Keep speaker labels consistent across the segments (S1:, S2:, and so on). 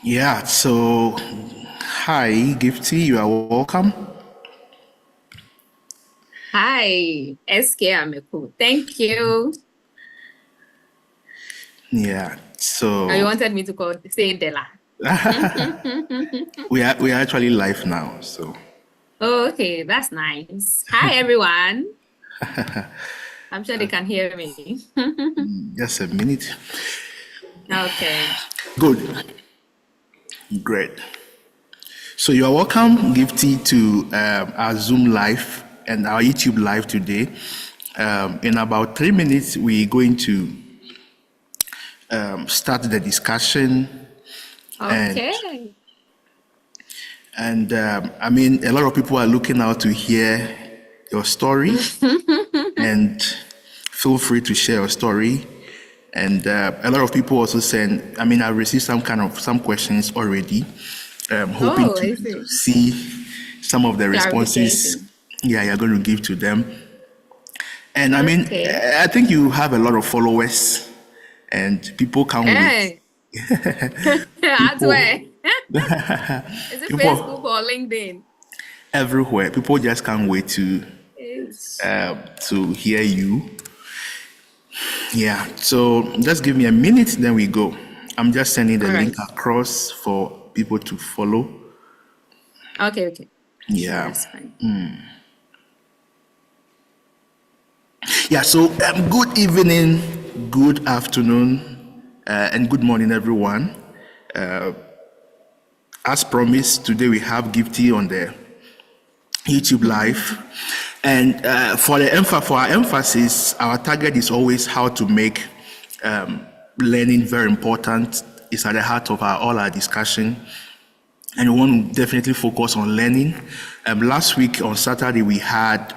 S1: Yeah, so hi, Gifty, you are welcome.
S2: Hi, SK Ameku. Thank you.
S1: Yeah,
S2: Oh, you
S1: so
S2: wanted me to say Dela.
S1: we are actually live now. So
S2: Oh, okay, that's nice. Hi, everyone. I'm sure they can hear me.
S1: just a minute.
S2: Okay.
S1: Good, great. So you are welcome, Gifty, to our Zoom live and our YouTube live today. In about 3 minutes, we're going to start the discussion, and
S2: Okay.
S1: I mean, a lot of people are looking out to hear your story, and feel free to share your story. And a lot of people also send, I mean, I've received some questions already, hoping
S2: Oh, I
S1: to
S2: see.
S1: see some of the responses,
S2: Clarification.
S1: yeah, you're going to give to them. And I mean,
S2: Okay.
S1: I think you have a lot of followers, and people can't wait.
S2: Hey, that's
S1: People,
S2: where. Is it Facebook
S1: people
S2: or LinkedIn?
S1: everywhere, people just can't wait
S2: It's...
S1: to hear you. Yeah, so just give me a minute, then we go. I'm just sending the
S2: All
S1: link
S2: right.
S1: across for people to follow.
S2: Okay, okay. Sure,
S1: Yeah.
S2: that's fine.
S1: Yeah, so good evening, good afternoon, and good morning, everyone. As promised, today we have Gifty on the YouTube Live. And for our emphasis, our target is always how to make learning very important. It's at the heart of all our discussion. And we want to definitely focus on learning. Last week on Saturday, we had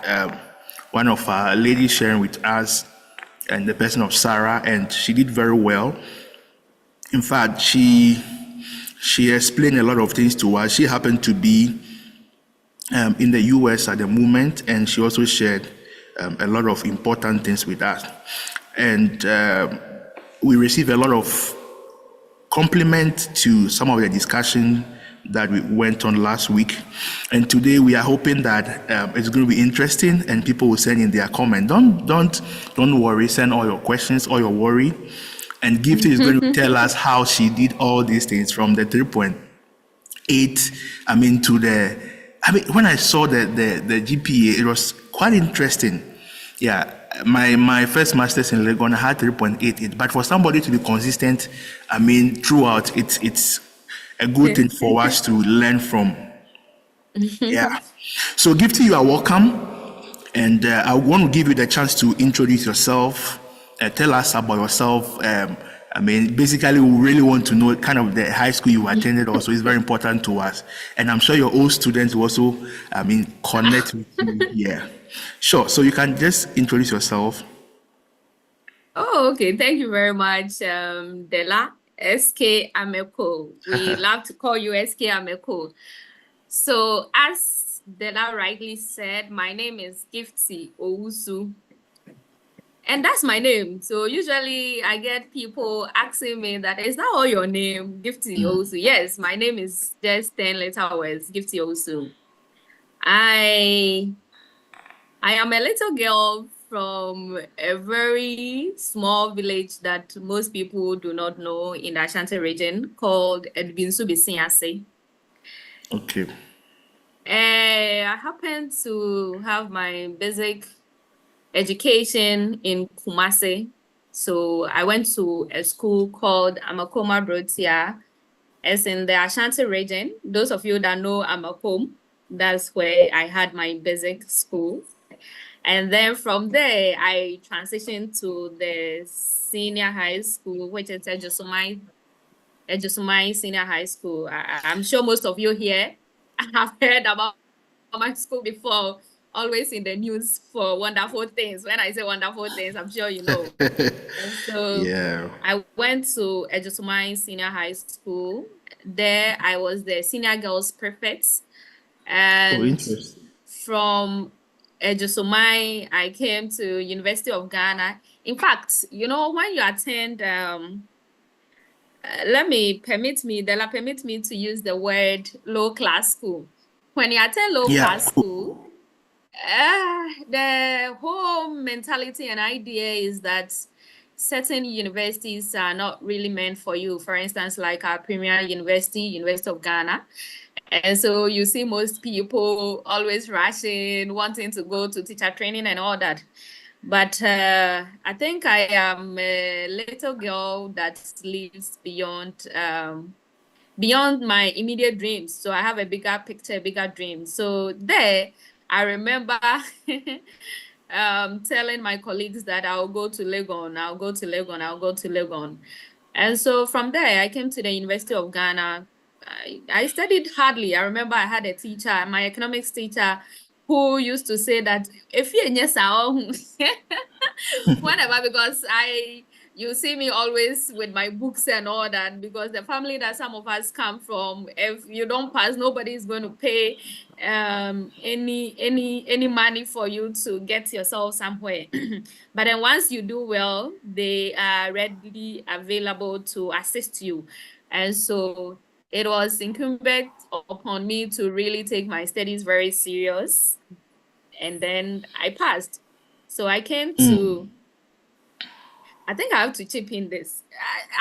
S1: one of our ladies sharing with us, and the person of Sarah, and she did very well. In fact, she explained a lot of things to us. She happened to be in the US at the moment, and she also shared a lot of important things with us. And we received a lot of compliment to some of the discussion that we went on last week. And today we are hoping that it's going to be interesting, and people will send in their comment. Don't worry. Send all your questions, all your worry, and Gifty is going to tell us how she did all these things from the 3.8. I mean to the. I mean, when I saw the GPA, it was quite interesting. Yeah, my first master's in Legon, I had 3.88, but for somebody to be consistent, I mean, throughout, it's a good thing for us to learn from. Yeah. So, Gifty, you are welcome, and I want to give you the chance to introduce yourself, tell us about yourself. I mean, basically, we really want to know kind of the high school you attended. Also, it's very important to us, and I'm sure your old students will also, I mean, connect with you. Yeah. Sure. So you can just introduce yourself.
S2: Oh, okay. Thank you very much, Dela. SK Ameko. We love to call you SK Ameko. So, as Dela rightly said, my name is Gifty Owusu. And that's my name. So usually I get people asking me that, is that all your name? Gifty Owusu. Yes, my name is just 10 letter words, Gifty Owusu. I I am a little girl from a very small village that most people do not know in the Ashanti region called Edbinsu Bisiase.
S1: Okay.
S2: I happen to have my basic education in Kumasi. So I went to a school called Amakoma Brotia. It's in the Ashanti region. Those of you that know Amakom, that's where I had my basic school. And then from there, I transitioned to the senior high school, which is Ejusumai Senior High School. I'm sure most of you here have heard about my school before, always in the news for wonderful things. When I say wonderful things, I'm sure you know. And so
S1: Yeah.
S2: I went to Ejusumai Senior High School. There I was the senior girls prefect.
S1: Oh,
S2: And
S1: interesting.
S2: from Ejusumai, I came to University of Ghana. In fact, you know, when you attend Della, permit me to use the word low class school. When you attend low
S1: Yeah.
S2: class school, the whole mentality and idea is that certain universities are not really meant for you. For instance, like our premier university, University of Ghana. And so you see most people always rushing, wanting to go to teacher training and all that. But I think I am a little girl that lives beyond my immediate dreams. So I have a bigger picture, bigger dream. So there, I remember telling my colleagues that I'll go to Legon, I'll go to Legon, I'll go to Legon. And so from there, I came to the University of Ghana. I studied hardly. I remember I had a teacher, my economics teacher, who used to say that if you whatever, because you see me always with my books and all that, because the family that some of us come from, if you don't pass, nobody is going to pay any money for you to get yourself somewhere. But then once you do well, they are readily available to assist you. And so it was incumbent upon me to really take my studies very serious. And then I passed. So I came to I think I have to chip in this.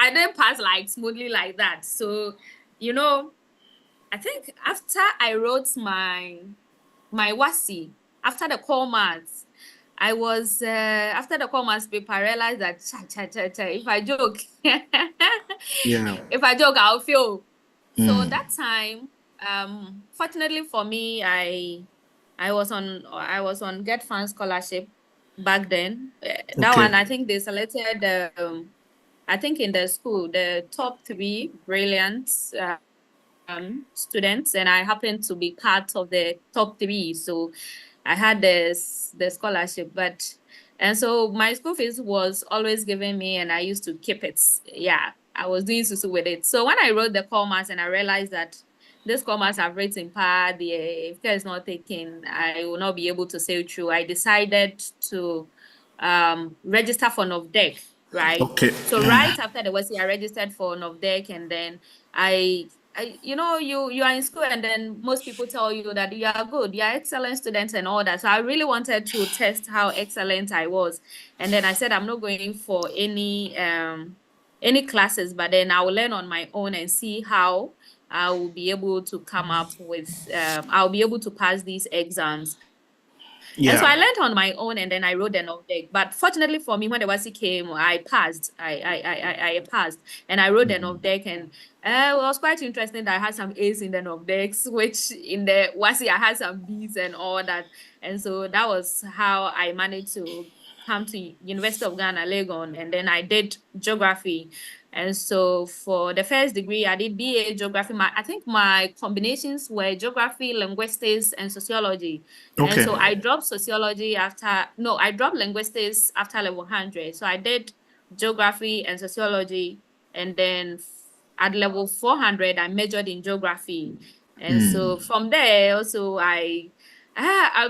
S2: I didn't pass like smoothly like that. So, I think after I wrote my WASI, after the core maths, I was after the core maths paper, I realized that if I joke, if I joke, I'll fail. So that time, fortunately for me, I was on Get Fund scholarship back then. That one, I think they selected I think in the school the top 3 brilliant students, and I happened to be part of the top 3. So I had the scholarship, and so my school fees was always given me, and I used to keep it. Yeah, I was doing so with it. So when I wrote the commerce and I realized that this commerce I've written part, if care is not taken, I will not be able to sail through. I decided to register for NOVDEC, right?
S1: Okay.
S2: So right after the WASI, I registered for NOVDEC, and then you are in school, and then most people tell you that you are good, you are excellent students and all that. So I really wanted to test how excellent I was, and then I said I'm not going for any classes, but then I will learn on my own and see how I will be able to come up with I'll be able to pass these exams. Yeah. And so I learned on my own, and then I wrote the NOVDEC. But fortunately for me, when the WASI came, I passed. I passed, and I wrote the NOVDEC, and it was quite interesting that I had some A's in the NOVDECs, which in the WASI I had some B's and all that. And so that was how I managed to come to University of Ghana, Legon, and then I did geography. And so for the first degree, I did BA geography. I think my combinations were geography, linguistics, and sociology. Okay. And so I dropped sociology I dropped linguistics after level 100. So I did geography and sociology. And then at level 400, I majored in geography. And so from there, also, I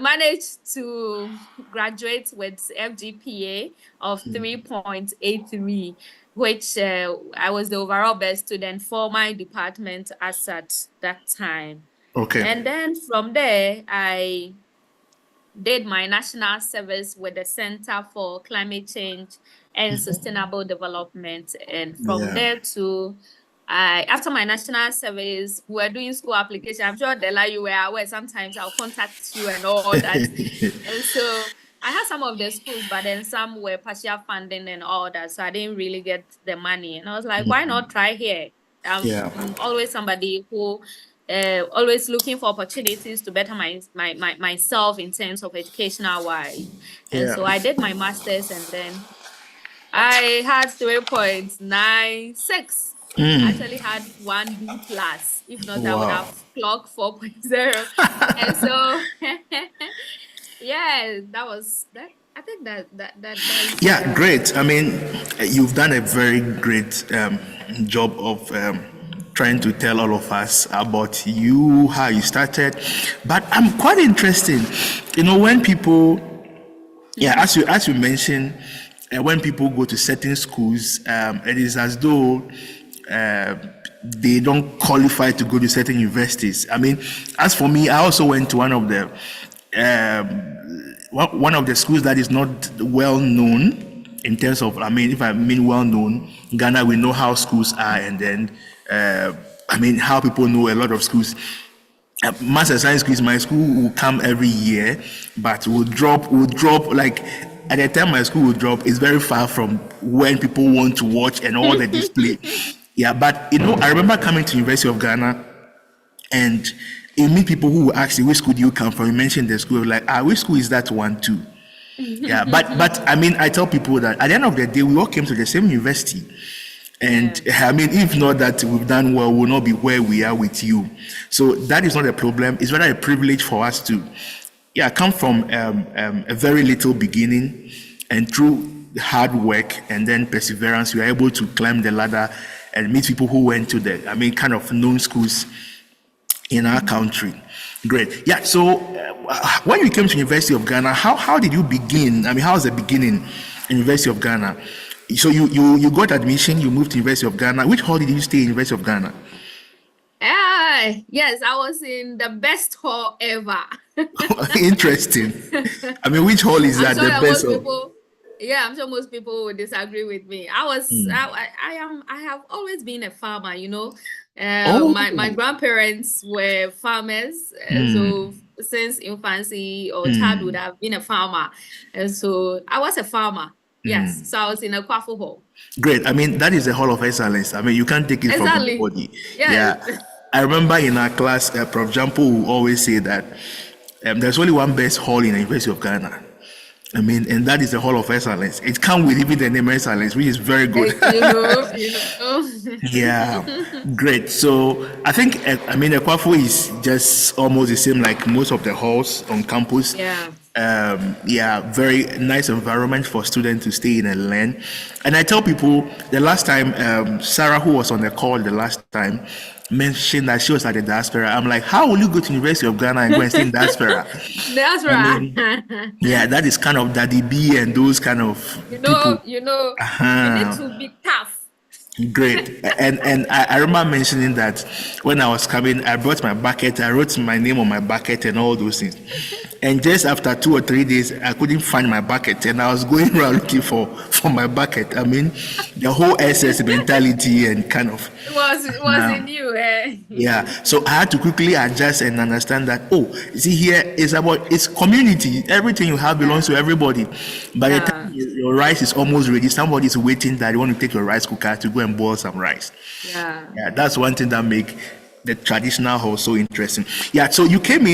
S2: managed to graduate with FGPA of 3.83, which I was the overall best student for my department as at that time. Okay. And then from there, I did my national service with the Center for Climate Change and Sustainable Development. And from there to after my national service, we were doing school application. I'm sure Dela, you were aware. Sometimes I'll contact you and all that. And so I had some of the schools, but then some were partial funding and all that. So I didn't really get the money. And I was like, why not try here? I'm always somebody who always looking for opportunities to better myself in terms of educational wise. And so I did my master's, and then I had 3.96. Actually had 1 B plus. If not, I would have clocked 4.0. And so, yeah, that was that. I think that's
S1: great. I mean, you've done a very great job of trying to tell all of us about you, how you started. But I'm quite interested, when people, as you mentioned, when people go to certain schools, it is as though they don't qualify to go to certain universities. I mean, as for me, I also went to one of the schools that is not well known in terms of, I mean, if I mean well known, Ghana, we know how schools are, and then I mean how people know a lot of schools. Maths and science quiz, my school will come every year, but will drop like at the time my school will drop. It's very far from when people want to watch and all the display. Yeah, but I remember coming to University of Ghana, and you meet people who will ask you, which school do you come from? You mentioned the school, like, which school is that one too? Yeah, but I mean, I tell people that at the end of the day, we all came to the same university. And I mean, if not that we've done well, we'll not be where we are with you. So that is not a problem. It's rather a privilege for us to, come from a very little beginning, and through hard work and then perseverance, we are able to climb the ladder and meet people who went to kind of known schools in our country. Great. Yeah. So when you came to University of Ghana, how did you begin? I mean, how was the beginning in University of Ghana? So you got admission, you moved to University of Ghana. Which hall did you stay in University of Ghana?
S2: Yes, I was in the best hall ever.
S1: Interesting. I mean, which hall is that?
S2: Sure
S1: The best hall?
S2: I'm sure most people would disagree with me. I have always been a farmer, My grandparents were farmers, so since infancy or childhood, I've been a farmer, and so I was a farmer. Yes, so I was in a Kwafu hall.
S1: Great. I mean, that is a hall of excellence. I mean, you can't take it from anybody.
S2: Yeah.
S1: I remember in our class, Prof. Jampo will always say that there's only one best hall in the University of Ghana. I mean, and that is the Hall of Excellence. It comes with even the name Excellence, which is very good. Yeah, great. So I think, I mean, Ekwafu is just almost the same like most of the halls on campus. Very nice environment for students to stay in and learn. And I tell people, the last time, Sarah, who was on the call the last time, mentioned that she was at the diaspora. I'm like, how will you go to University of Ghana and go and stay in diaspora?
S2: Diaspora.
S1: I mean, that is kind of Daddy B and those kind of people.
S2: You need to be tough.
S1: Great. And I remember mentioning that when I was coming, I brought my bucket, I wrote my name on my bucket and all those things. And just after 2 or 3 days, I couldn't find my bucket, and I was going around looking for my bucket. I mean, the whole SS mentality and kind of
S2: was in you.
S1: Yeah. So I had to quickly adjust and understand that, you see, here it's community. Everything you have belongs to everybody. By the time your rice is almost ready, somebody is waiting that you want to take your rice cooker to go and boil some rice.
S2: Yeah.
S1: That's one thing that make the traditional hall so interesting. Yeah, so you came to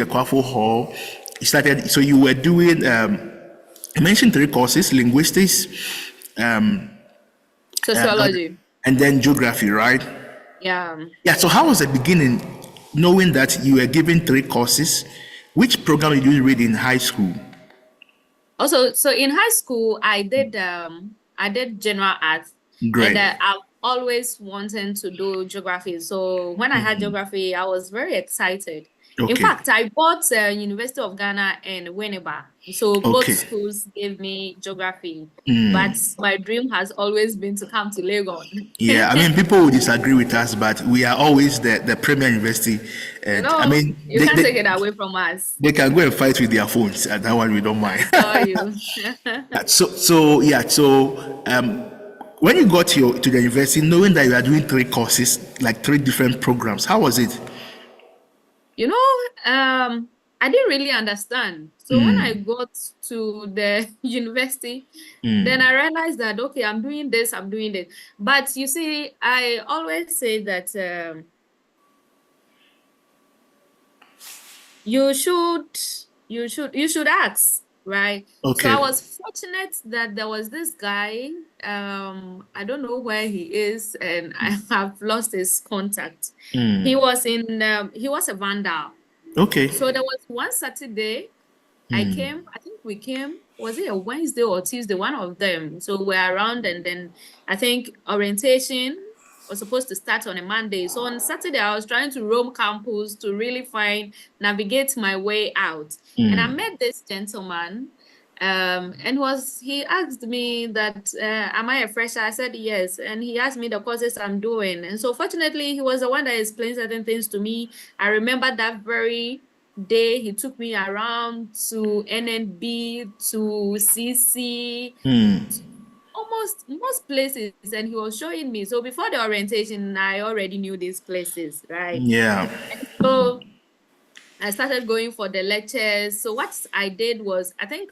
S1: Ekwafu Hall. You started, so you were doing, you mentioned 3 courses: linguistics,
S2: sociology,
S1: and then geography, right?
S2: Yeah.
S1: Yeah, so how was the beginning, knowing that you were given 3 courses? Which program did you read in high school?
S2: Also, so in high school, I did general arts.
S1: Great.
S2: And I've always wanted to do geography. So when I had geography, I was very excited.
S1: Okay.
S2: In fact, I bought University of Ghana and Winneba. So both schools gave me geography. But my dream has always been to come to Lagos.
S1: Yeah, I mean, people will disagree with us, but we are always the premier university. And I mean,
S2: you can't take it away from us.
S1: They can go and fight with their phones, and that one we don't mind. So when you got to the university, knowing that you are doing 3 courses, like 3 different programs, how was it?
S2: I didn't really understand. So when I got to the university, then I realized that, okay, I'm doing this. But you see, I always say that you should ask, right?
S1: Okay.
S2: So I was fortunate that there was this guy, I don't know where he is, and I have lost his contact. He was a vandal.
S1: Okay.
S2: So there was one Saturday, I think we came, was it a Wednesday or Tuesday, one of them. So we're around, and then I think orientation was supposed to start on a Monday. So on Saturday, I was trying to roam campus to really navigate my way out. And I met this gentleman, And he asked me that, am I a fresher? I said yes. And he asked me the courses I'm doing. And so fortunately, he was the one that explained certain things to me. I remember that very day he took me around to NNB, to CC, almost most places, and he was showing me. So before the orientation, I already knew these places, right?
S1: Yeah.
S2: And so I started going for the lectures. So what I did was, I think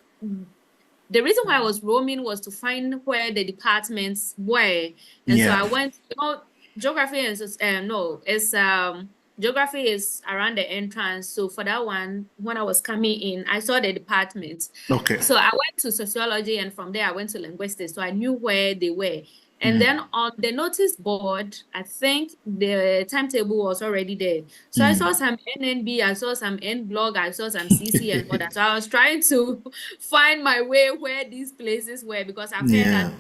S2: the reason why I was roaming was to find where the departments were. And so I went, geography is geography is around the entrance. So for that one, when I was coming in, I saw the department.
S1: Okay.
S2: So I went to sociology, and from there I went to linguistics. So I knew where they were. And then on the notice board, I think the timetable was already there. So I saw some NNB, I saw some N-Blog, I saw some CC and all that. So I was trying to find my way where these places were, because I've heard that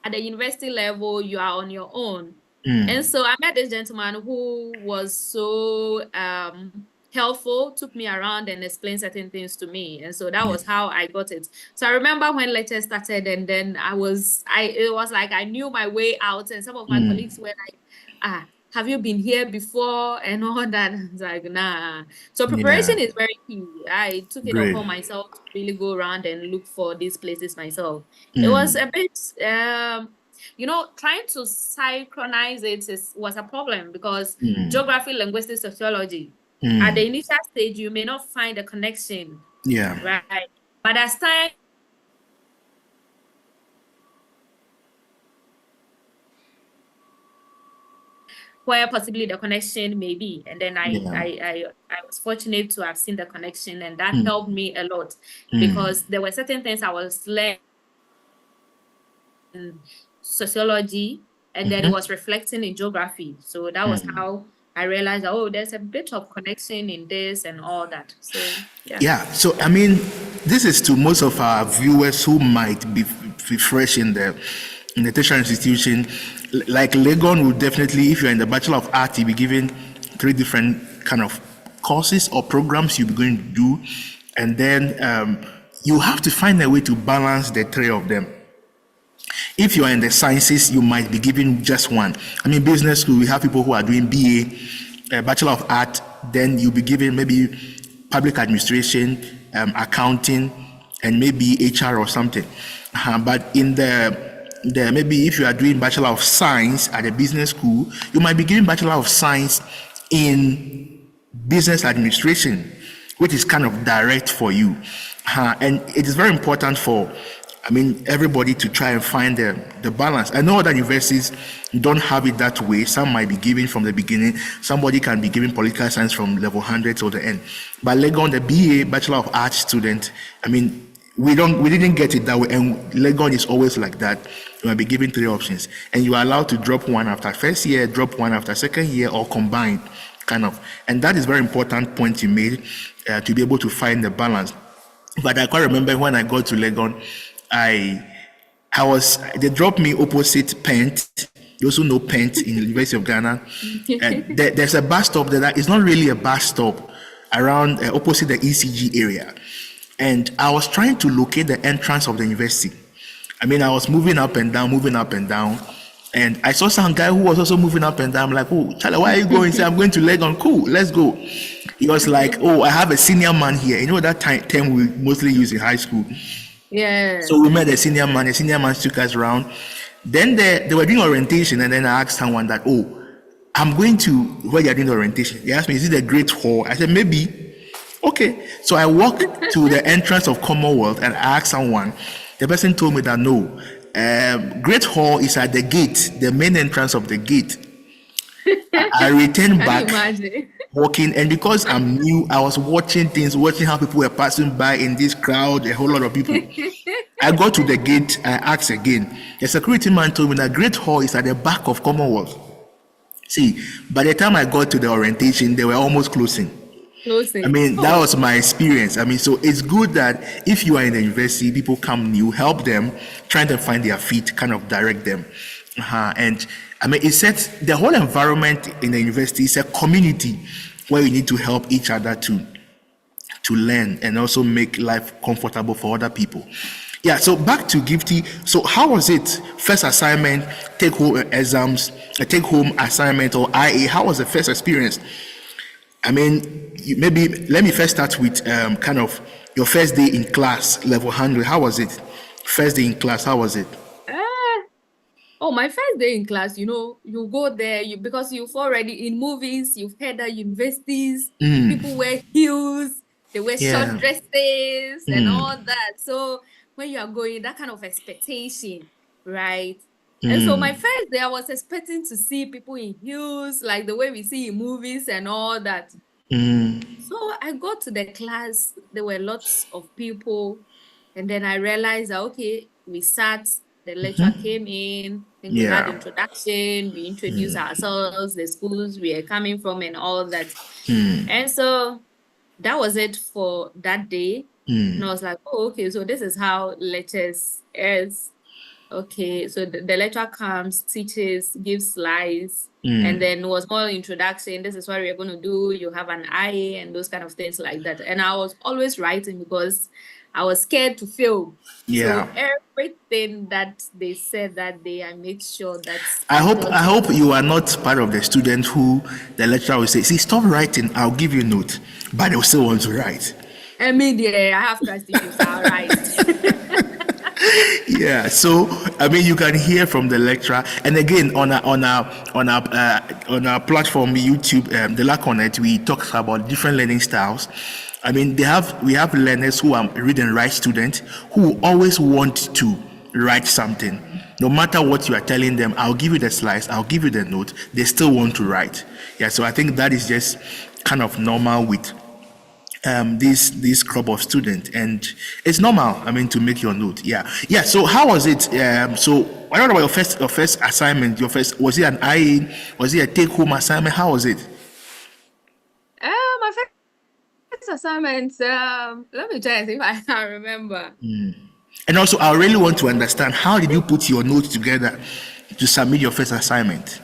S2: at the university level, you are on your own. And so I met this gentleman who was so helpful, took me around and explained certain things to me. And so that was how I got it. So I remember when lecture started, and then it was like I knew my way out, and some of my colleagues were like, have you been here before and all that? I was like, nah. So preparation is very key. I took it upon myself to really go around and look for these places myself. It was a bit trying to synchronize it was a problem, because geography, linguistics, sociology, at the initial stage, you may not find a connection.
S1: Yeah.
S2: Right. But as time where possibly the connection may be. And then I was fortunate to have seen the connection, and that helped me a lot, because there were certain things I was learning in sociology, and then it was reflecting in geography. So that was how I realized, there's a bit of connection in this and all that. So
S1: yeah. So I mean, this is to most of our viewers who might be fresh in the tertiary institution. Like Legon would definitely, if you're in the Bachelor of Art, you'll be given 3 different kind of courses or programs you'll be going to do, and then you have to find a way to balance the 3 of them. If you are in the sciences, you might be given just one. I mean, business school, we have people who are doing BA, Bachelor of Art, then you'll be given maybe public administration, accounting, and maybe HR or something. But in the maybe if you are doing Bachelor of Science at a business school, you might be given Bachelor of Science in business administration, which is kind of direct for you. And it is very important for everybody to try and find the balance. I know that universities don't have it that way. Some might be given from the beginning. Somebody can be given political science from level 100 to the end. But Legon, the BA, Bachelor of Arts student, we didn't get it that way. And Legon is always like that. You might be given 3 options. And you are allowed to drop one after first year, drop one after second year, or combine, kind of. And that is very important point you made, to be able to find the balance. But I can't remember when I got to Legon, they dropped me opposite Pent. You also know Pent in the University of Ghana. There's a bus stop there that is not really a bus stop, around opposite the ECG area. And I was trying to locate the entrance of the university. I was moving up and down, and I saw some guy who was also moving up and down. I'm like, oh, Charlie, where are you going? He said, I'm going to Legon. Cool, let's go. He was like, oh, I have a senior man here. You know that term we mostly use in high school.
S2: Yeah.
S1: So we met a senior man. The senior man took us around. Then they were doing orientation, and then I asked someone that, I'm going to where you're doing the orientation. He asked me, is it the Great Hall? I said, maybe. Okay. So I walked to the entrance of Commonwealth and I asked someone. The person told me that no, Great Hall is at the gate, the main entrance of the gate. I returned back, walking, and because I'm new, I was watching how people were passing by in this crowd, a whole lot of people. I got to the gate, I asked again. The security man told me that Great Hall is at the back of Commonwealth. See, by the time I got to the orientation, they were almost closing. That was my experience. So it's good that if you are in the university, people come new, help them, trying to find their feet, kind of direct them. And it sets the whole environment in the university is a community where you need to help each other to to learn and also make life comfortable for other people. Yeah, so back to Gifty. So how was it? First assignment, take home exams, take home assignment or IA. How was the first experience? I mean, maybe let me first start with kind of your first day in class, level 100. How was it? First day in class, how was it?
S2: Oh, my first day in class, you go there, because you've already in movies, you've heard that universities, people wear heels, they wear short
S1: Yeah.
S2: dresses and all that. So when you are going, that kind of expectation, right? And so my first day, I was expecting to see people in heels, like the way we see in movies and all that. So I got to the class, there were lots of people, and then I realized that, okay, we sat, the lecturer came in, I think we had
S1: Yeah.
S2: introduction, we introduced ourselves, the schools we are coming from and all that. And so that was it for that day. And I was like, oh, okay, so this is how lectures is. Okay, so the lecturer comes, teaches, gives slides, and then was more introduction. This is what we're going to do. You have an IA and those kind of things like that. And I was always writing because I was scared to fail.
S1: Yeah.
S2: So everything that they said that day, I made sure that
S1: I hope
S2: got
S1: I
S2: it.
S1: hope you are not part of the student who the lecturer will say, see, stop writing, I'll give you a note. But they will still want to write.
S2: I mean, yeah, I have trust issues. All right.
S1: Yeah, so I mean, you can hear from the lecturer, and again on our platform YouTube, Dela-Connect, we talk about different learning styles. I mean, we have learners who are read and write students who always want to write something. No matter what you are telling them, I'll give you the slides, I'll give you the note. They still want to write. Yeah, so I think that is just kind of normal with this crop of students, and it's normal. I mean, to make your note. Yeah. So how was it? So what about your first assignment? Was it an IA? Was it a take home assignment? How was it?
S2: My first assignment, let me try and see if I can remember.
S1: And also, I really want to understand, how did you put your notes together to submit your first assignment?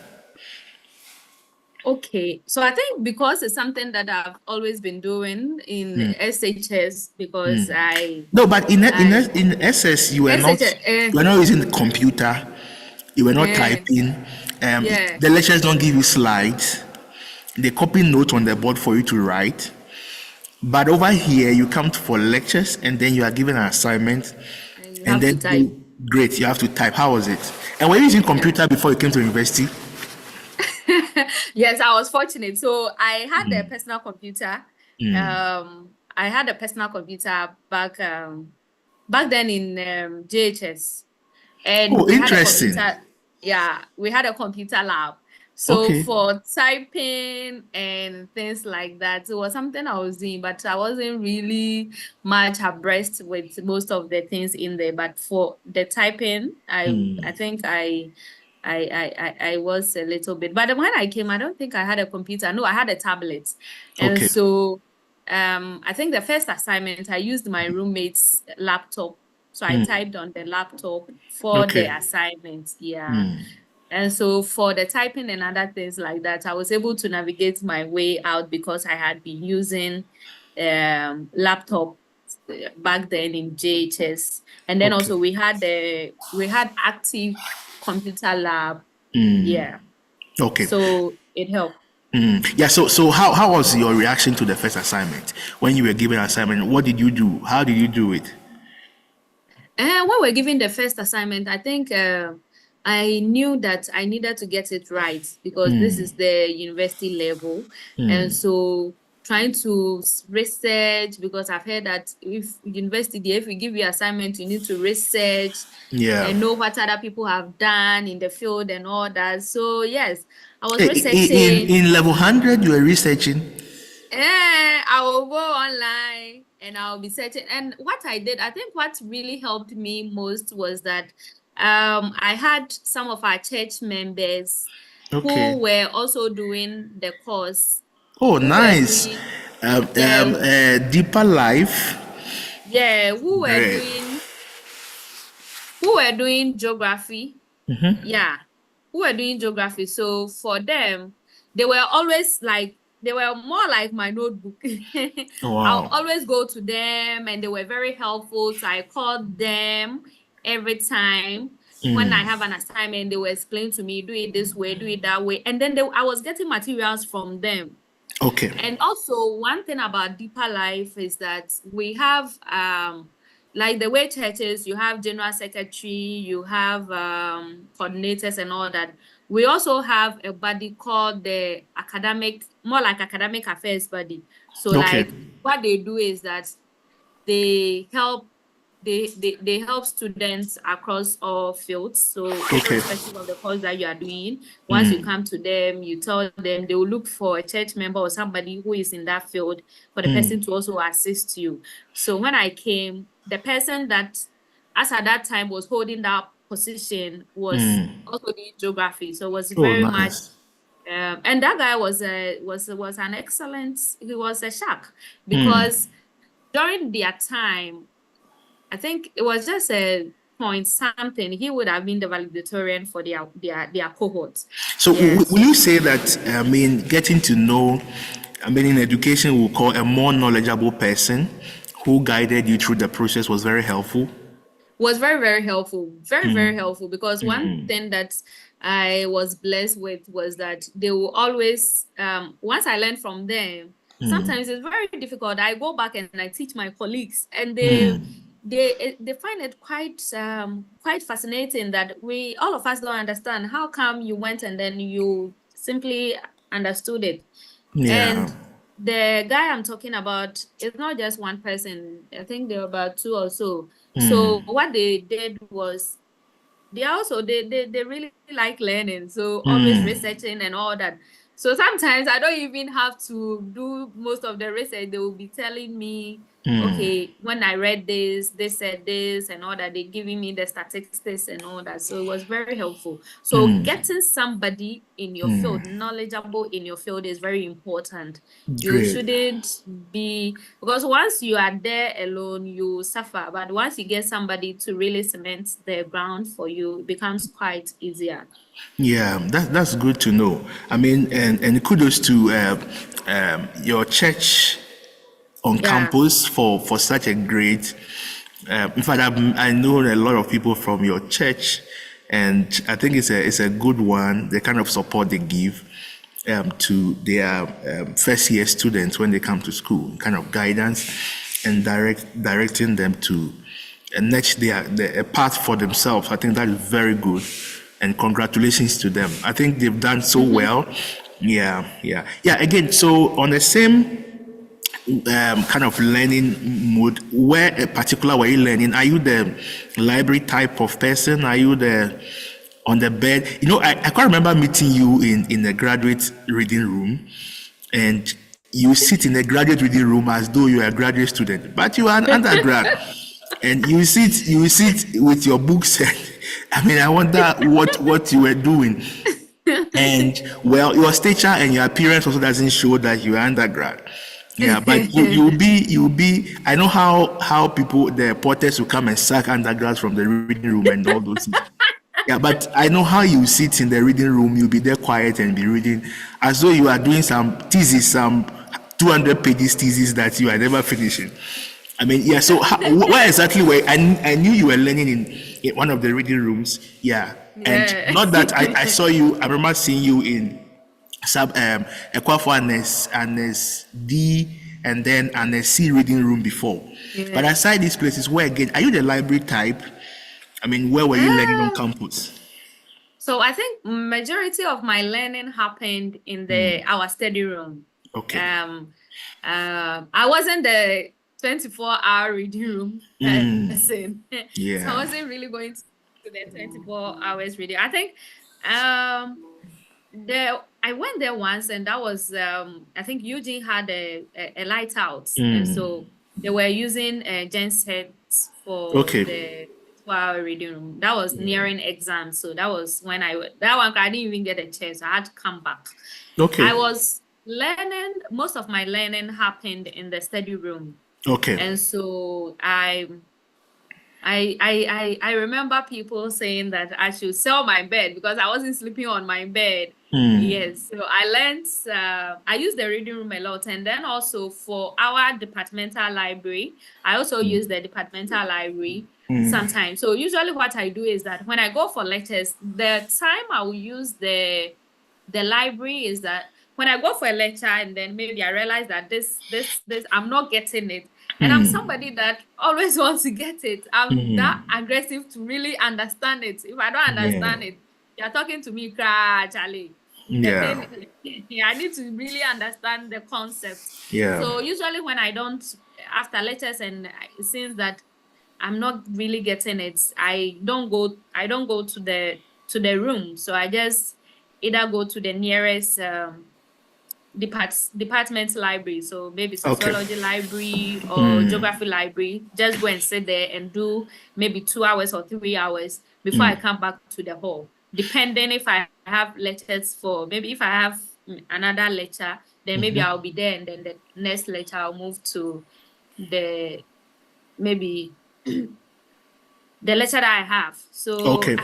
S2: Okay, so I think because it's something that I've always been doing in SHS, because
S1: No, but in SS, you were not using the computer. You were not typing. The lecturers don't give you slides. They copy notes on the board for you to write. But over here, you come for lectures, and then you are given an assignment,
S2: and you
S1: and
S2: have
S1: then
S2: to type.
S1: great, you have to type. How was it? And were you using computer before you came to university?
S2: Yes, I was fortunate. So I had a personal computer. I had a personal computer back then in JHS, and
S1: Oh,
S2: we had a
S1: interesting.
S2: computer. Yeah, we had a computer lab. So
S1: Okay.
S2: for typing and things like that, it was something I was doing, but I wasn't really much abreast with most of the things in there. But for the typing, I think I was a little bit. But when I came, I don't think I had a computer. No, I had a tablet. And
S1: Okay.
S2: so I think the first assignment, I used my roommate's laptop. So I typed on the laptop for
S1: Okay.
S2: the assignment. Yeah. And so for the typing and other things like that, I was able to navigate my way out because I had been using laptop back then in JHS. And then also we had active computer lab. Yeah.
S1: Okay.
S2: So it helped.
S1: Yeah. So how was your reaction to the first assignment when you were given an assignment? What did you do? How did you do it?
S2: When we're given the first assignment, I think I knew that I needed to get it right because this is the university level. And so trying to research, because I've heard that if we give you assignment, you need to research and know what other people have done in the field and all that. So yes, I was researching.
S1: In level 100, you were researching.
S2: I will go online and I'll be searching. And what I did, I think what really helped me most was that I had some of our church members
S1: Okay.
S2: who were also doing the course.
S1: Oh,
S2: Who were
S1: nice.
S2: doing
S1: Deeper life.
S2: yeah,
S1: Great.
S2: who were doing geography. Yeah, who were doing geography. So for them, they were always like they were more like my notebook. I'll
S1: Wow.
S2: always go to them, and they were very helpful. So I called them every time when I have an assignment. They will explain to me, do it this way, do it that way, and then I was getting materials from them.
S1: Okay.
S2: And also, one thing about Deeper Life is that we have like the way churches, you have general secretary, you have coordinators and all that. We also have a body called the academic, more like academic affairs body. So
S1: Okay.
S2: like what they do is that they help they help students across all fields. So
S1: Okay.
S2: irrespective of the course that you are doing, once you come to them, you tell them, they will look for a church member or somebody who is in that field for the person to also assist you. So when I came, the person that, as at that time, was holding that position was also doing geography. So it was
S1: Oh,
S2: very much
S1: nice.
S2: and that guy was an excellent, he was a shark, because during their time, I think it was just a point something, he would have been the valedictorian for their cohort.
S1: So
S2: Yes.
S1: will you say that, I mean, getting to know, I mean, in education, we'll call a more knowledgeable person who guided you through the process was very helpful?
S2: Was very, very helpful. Very, very helpful, because one thing that I was blessed with was that they will always, once I learned from them, sometimes it's very difficult. I go back and I teach my colleagues, and they find it quite fascinating that we, all of us, don't understand. How come you went and then you simply understood it?
S1: Yeah.
S2: And the guy I'm talking about is not just one person. I think there were about two or so. So what they did was they really like learning. So always researching and all that. So sometimes I don't even have to do most of the research. They will be telling me, okay, when I read this, they said this and all that. They're giving me the statistics and all that. So it was very helpful. So getting somebody in your field, knowledgeable in your field, is very important. You
S1: Great.
S2: shouldn't be, because once you are there alone, you suffer. But once you get somebody to really cement the ground for you, it becomes quite easier.
S1: Yeah, that's good to know. I mean, and kudos to your church on
S2: Yeah.
S1: campus for such a great. In fact, I know a lot of people from your church, and I think it's a good one. The kind of support they give to their first year students when they come to school, kind of guidance and directing them to notch a path for themselves. I think that is very good, and congratulations to them. I think they've done so well. Yeah. Again, so on the same kind of learning mode, where a particular way you're learning, are you the library type of person? Are you the on the bed? You know, I can't remember meeting you in the graduate reading room, and you sit in the graduate reading room as though you are a graduate student, but you are an undergrad, and you sit with your books. I mean, I wonder what you were doing. And well, your stature and your appearance also doesn't show that you're undergrad. Yeah, but you'll be. I know how people, the reporters, will come and sack undergrads from the reading room and all those things. Yeah, but I know how you sit in the reading room. You'll be there quiet and be reading as though you are doing some thesis, some 200 pages thesis that you are never finishing. I mean, yeah. So where exactly were I knew you were learning in one of the reading rooms. Yeah, and
S2: Yeah.
S1: not that I saw you. I remember seeing you in sub Equafo Annes D and then Annes C reading room before. But
S2: Yeah.
S1: aside these places, where again are you the library type? I mean, where were you learning on
S2: Um,
S1: campus?
S2: so I think majority of my learning happened in the our study room.
S1: Okay.
S2: Um, I wasn't the 24-hour reading room person, so I
S1: Yeah.
S2: wasn't really going to the 24 hours reading. I think there I went there once, and that was I think Eugene had a light out, and so they were using gen sets for
S1: Okay.
S2: the 2-hour reading room. That was nearing exam, so that was when that one I didn't even get a chance. I had to come back.
S1: Okay.
S2: I was learning, most of my learning happened in the study room,
S1: Okay.
S2: and so I remember people saying that I should sell my bed because I wasn't sleeping on my bed. Yes, so I learned, I use the reading room a lot. And then also for our departmental library, I also use the departmental library sometimes. So usually what I do is that when I go for lectures, the time I will use the library is that when I go for a lecture and then maybe I realize that this I'm not getting it. And I'm somebody that always wants to get it. I'm that aggressive to really understand it. If I don't
S1: Yeah.
S2: understand it, you're talking to me, cry, Charlie. The
S1: Yeah.
S2: thing, yeah, I need to really understand the concept.
S1: Yeah.
S2: So usually when I don't, after lectures and it seems that I'm not really getting it, I don't go to the room. So I just either go to the nearest department library, so maybe
S1: Okay.
S2: sociology library or geography library. Just go and sit there and do maybe 2 hours or 3 hours before I come back to the hall, depending if I have lectures for, maybe if I have another lecture, then maybe I'll be there, and then the next lecture I'll move to the maybe the lecture that I have. So
S1: Okay.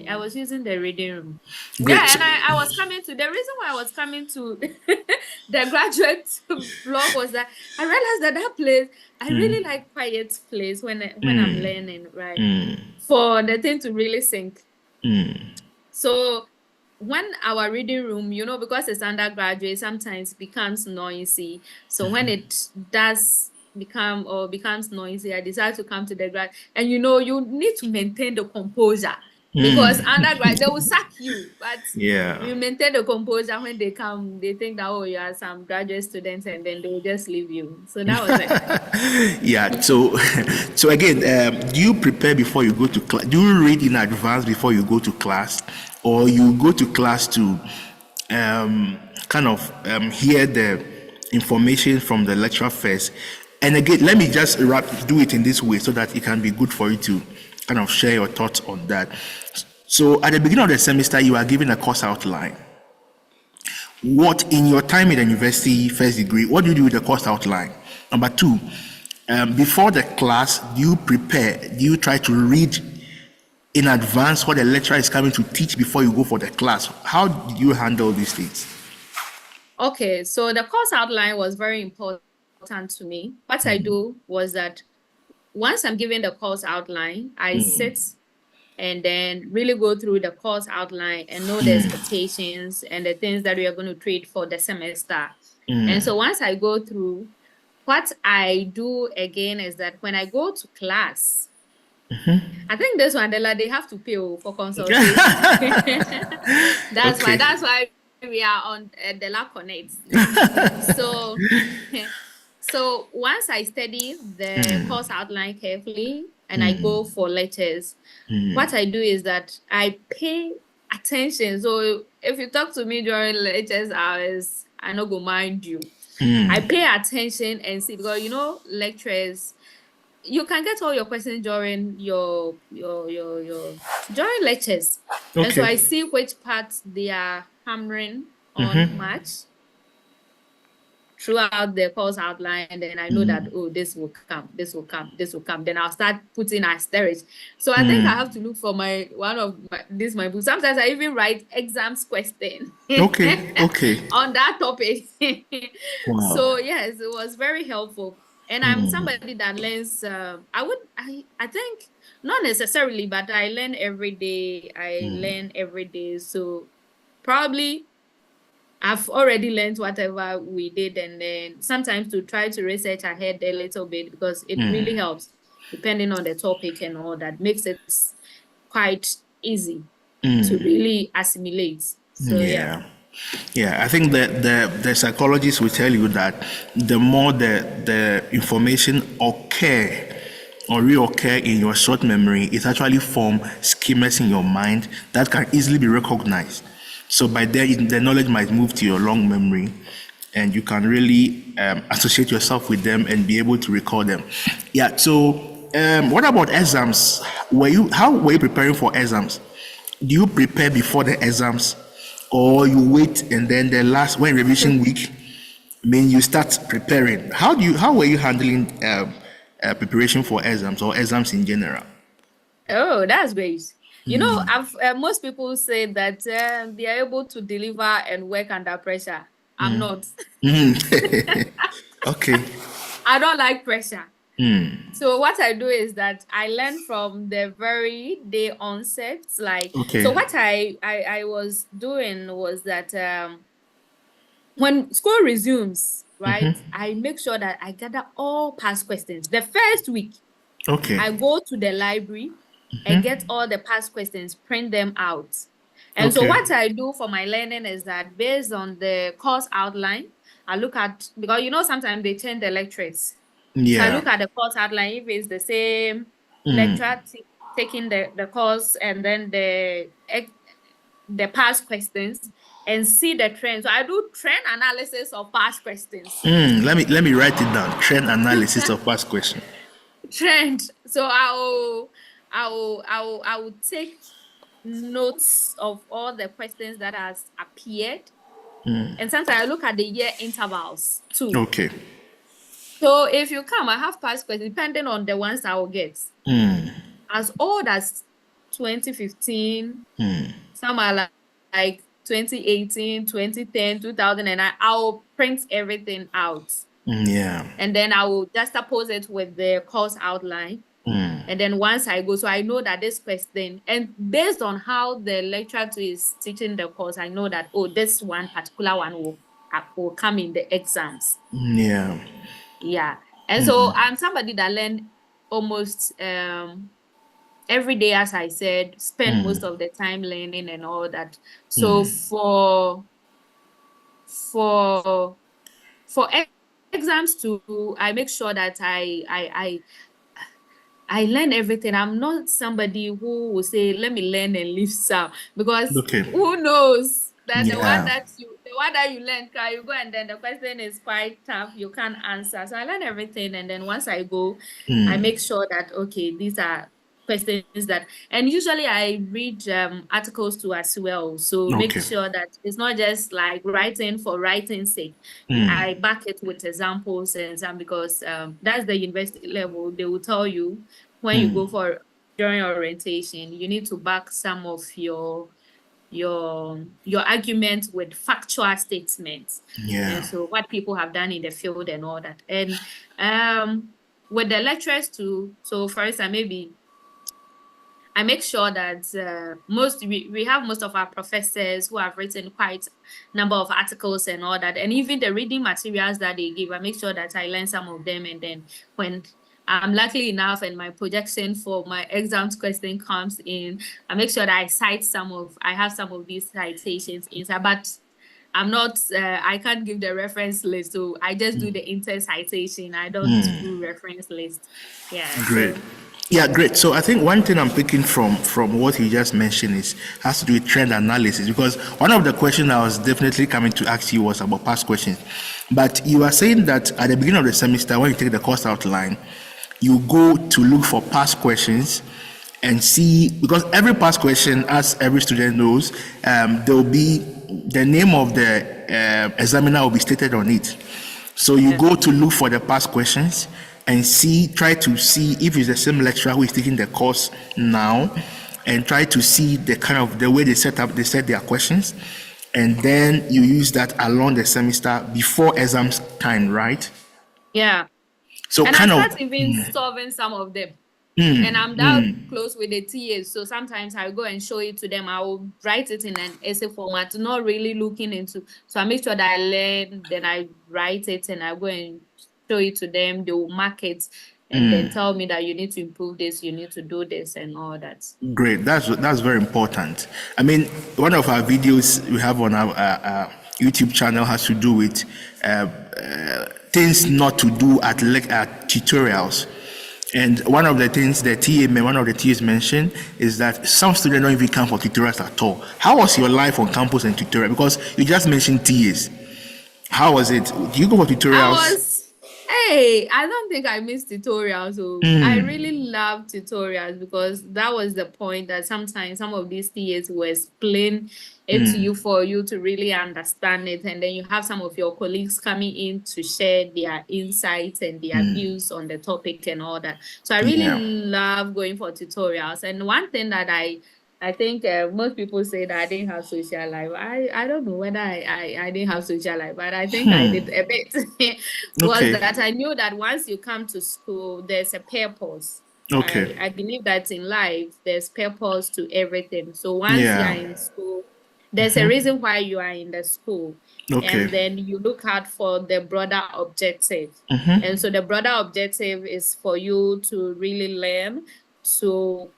S2: I was using the reading room.
S1: Great.
S2: Yeah, and I was coming to, the reason why I was coming to the graduate blog was that I realized that that place, I really like quiet place when I'm learning, right? For the thing to really sink. So when our reading room, because it's undergraduate, sometimes becomes noisy. So when it does becomes noisy, I decide to come to the grad. And you need to maintain the composure, because undergrad, they will sack you, but
S1: Yeah.
S2: you maintain the composure. When they come, they think that, oh, you are some graduate students, and then they will just leave you. So that was it.
S1: Yeah. So, so again, do you prepare before you go to class? Do you read in advance before you go to class, or you go to class to kind of hear the information from the lecturer first? And again, let me just do it in this way so that it can be good for you to kind of share your thoughts on that. So, at the beginning of the semester, you are given a course outline. What, in your time in the university first degree, what do you do with the course outline? Number two, before the class, do you prepare? Do you try to read in advance what the lecturer is coming to teach before you go for the class? How do you handle these things?
S2: Okay, so the course outline was very important to me. What I do was that once I'm given the course outline, I sit and then really go through the course outline and know the expectations and the things that we are going to treat for the semester. And so once I go through, what I do again is that when I go to class, I think this one, they have to pay for consultation. That's
S1: Okay.
S2: why we are on Dela-Connect. So, so once I study the course outline carefully and I go for lectures, what I do is that I pay attention. So if you talk to me during lectures hours, I not go mind you. I pay attention and see, because lecturers, you can get all your questions during your during lectures. And so
S1: Okay.
S2: I see which parts they are hammering on much throughout the course outline, and then I know that, oh, this will come, this will come, this will come. Then I'll start putting asterisk. So I think I have to look for my book. Sometimes I even write exams question
S1: Okay. Okay.
S2: on that topic.
S1: Wow.
S2: So yes, it was very helpful. And I'm somebody that learns. I think not necessarily, but I learn every day. I learn every day. So probably I've already learned whatever we did, and then sometimes to try to research ahead a little bit, because it really helps depending on the topic and all that. Makes it quite easy to really assimilate. So yeah.
S1: Yeah, I think that the psychologists will tell you that the more the information reoccur in your short memory, it actually forms schemas in your mind that can easily be recognized. So by then, the knowledge might move to your long memory, and you can really associate yourself with them and be able to recall them. Yeah. So, what about exams? How were you preparing for exams? Do you prepare before the exams, or you wait and then when revision week, you start preparing? How were you handling preparation for exams or exams in general?
S2: Oh, that's great. You know, most people say that they are able to deliver and work under pressure. I'm not.
S1: Okay.
S2: I don't like pressure. So what I do is that I learn from the very day onset.
S1: Okay.
S2: So what I was doing was that when school resumes, right, I make sure that I gather all past questions. The first week,
S1: Okay.
S2: I go to the library and get all the past questions, print them out. And so
S1: Okay.
S2: what I do for my learning is that based on the course outline, I look at, because sometimes they change the lecturers. So I
S1: Yeah.
S2: look at the course outline, if it's the same lecturer taking the course and then the past questions and see the trend. So I do trend analysis of past questions.
S1: Let me write it down. Trend analysis of past question.
S2: Trend. So I will take notes of all the questions that has appeared. And sometimes I look at the year intervals too.
S1: Okay.
S2: So if you come, I have past questions depending on the ones I will get. As old as 2015, some are like 2018, 2010, 2009. I'll print everything out.
S1: Yeah.
S2: And then I will just oppose it with the course outline. And then once I go, so I know that this question, and based on how the lecturer is teaching the course, I know that, oh, this one particular one will come in the exams.
S1: Yeah.
S2: Yeah. And so I'm somebody that learned almost every day, as I said, spend most of the time learning and all that. So for exams too, I make sure that I learn everything. I'm not somebody who will say, let me learn and leave some, because
S1: Okay.
S2: who knows that the one
S1: Yeah.
S2: that you learn, you go and then the question is quite tough, you can't answer. So I learn everything, and then once I go, I make sure that, okay, these are questions that, and usually I read articles too as well. So make
S1: Okay.
S2: sure that it's not just like writing for writing's sake. I back it with examples and some, because that's the university level. They will tell you when you go for during orientation, you need to back some of your argument with factual statements.
S1: Yeah.
S2: And so what people have done in the field and all that. And with the lecturers too, so for instance, maybe I make sure that we have most of our professors who have written quite a number of articles and all that, and even the reading materials that they give, I make sure that I learn some of them, and then when I'm lucky enough and my projection for my exams question comes in, I make sure that I have some of these citations inside, but I'm not, I can't give the reference list, so I just do the inter citation. I don't do reference list. Yeah.
S1: Great.
S2: So
S1: Yeah, great. So I think one thing I'm picking from what you just mentioned has to do with trend analysis, because one of the questions I was definitely coming to ask you was about past questions. But you are saying that at the beginning of the semester, when you take the course outline, you go to look for past questions and see, because every past question, as every student knows, there will be the name of the examiner will be stated on it. So you go to look for the past questions and try to see if it's the same lecturer who is taking the course now, and try to see the way they set their questions, and then you use that along the semester before exams time, right?
S2: yeah.
S1: So
S2: And I
S1: kind of.
S2: start even solving some of them. And I'm that close with the TAs. So sometimes I go and show it to them. I will write it in an essay format, not really looking into. So I make sure that I learn, then I write it and I go and show it to them. They will mark it and then tell me that you need to improve this, you need to do this and all that.
S1: Great. That's very important. I mean, one of our videos we have on our YouTube channel has to do with things not to do at tutorials. And one of the things one of the TAs mentioned is that some students don't even come for tutorials at all. How was your life on campus and tutorial? Because you just mentioned TAs. How was it? Do you go for tutorials?
S2: I don't think I missed tutorials. So I really love tutorials, because that was the point that sometimes some of these TAs will explain it to you for you to really understand it. And then you have some of your colleagues coming in to share their insights and their views on the topic and all that. So I really
S1: Yeah.
S2: love going for tutorials. And one thing that I I think most people say that I didn't have social life. I don't know whether I didn't have social life, but I think I did a bit. Was
S1: Okay.
S2: that I knew that once you come to school, there's a purpose.
S1: Okay.
S2: I believe that in life, there's purpose to everything. So once you are
S1: Yeah.
S2: in school, there's a reason why you are in the school.
S1: Okay.
S2: And then you look out for the broader objective. And so the broader objective is for you to really learn to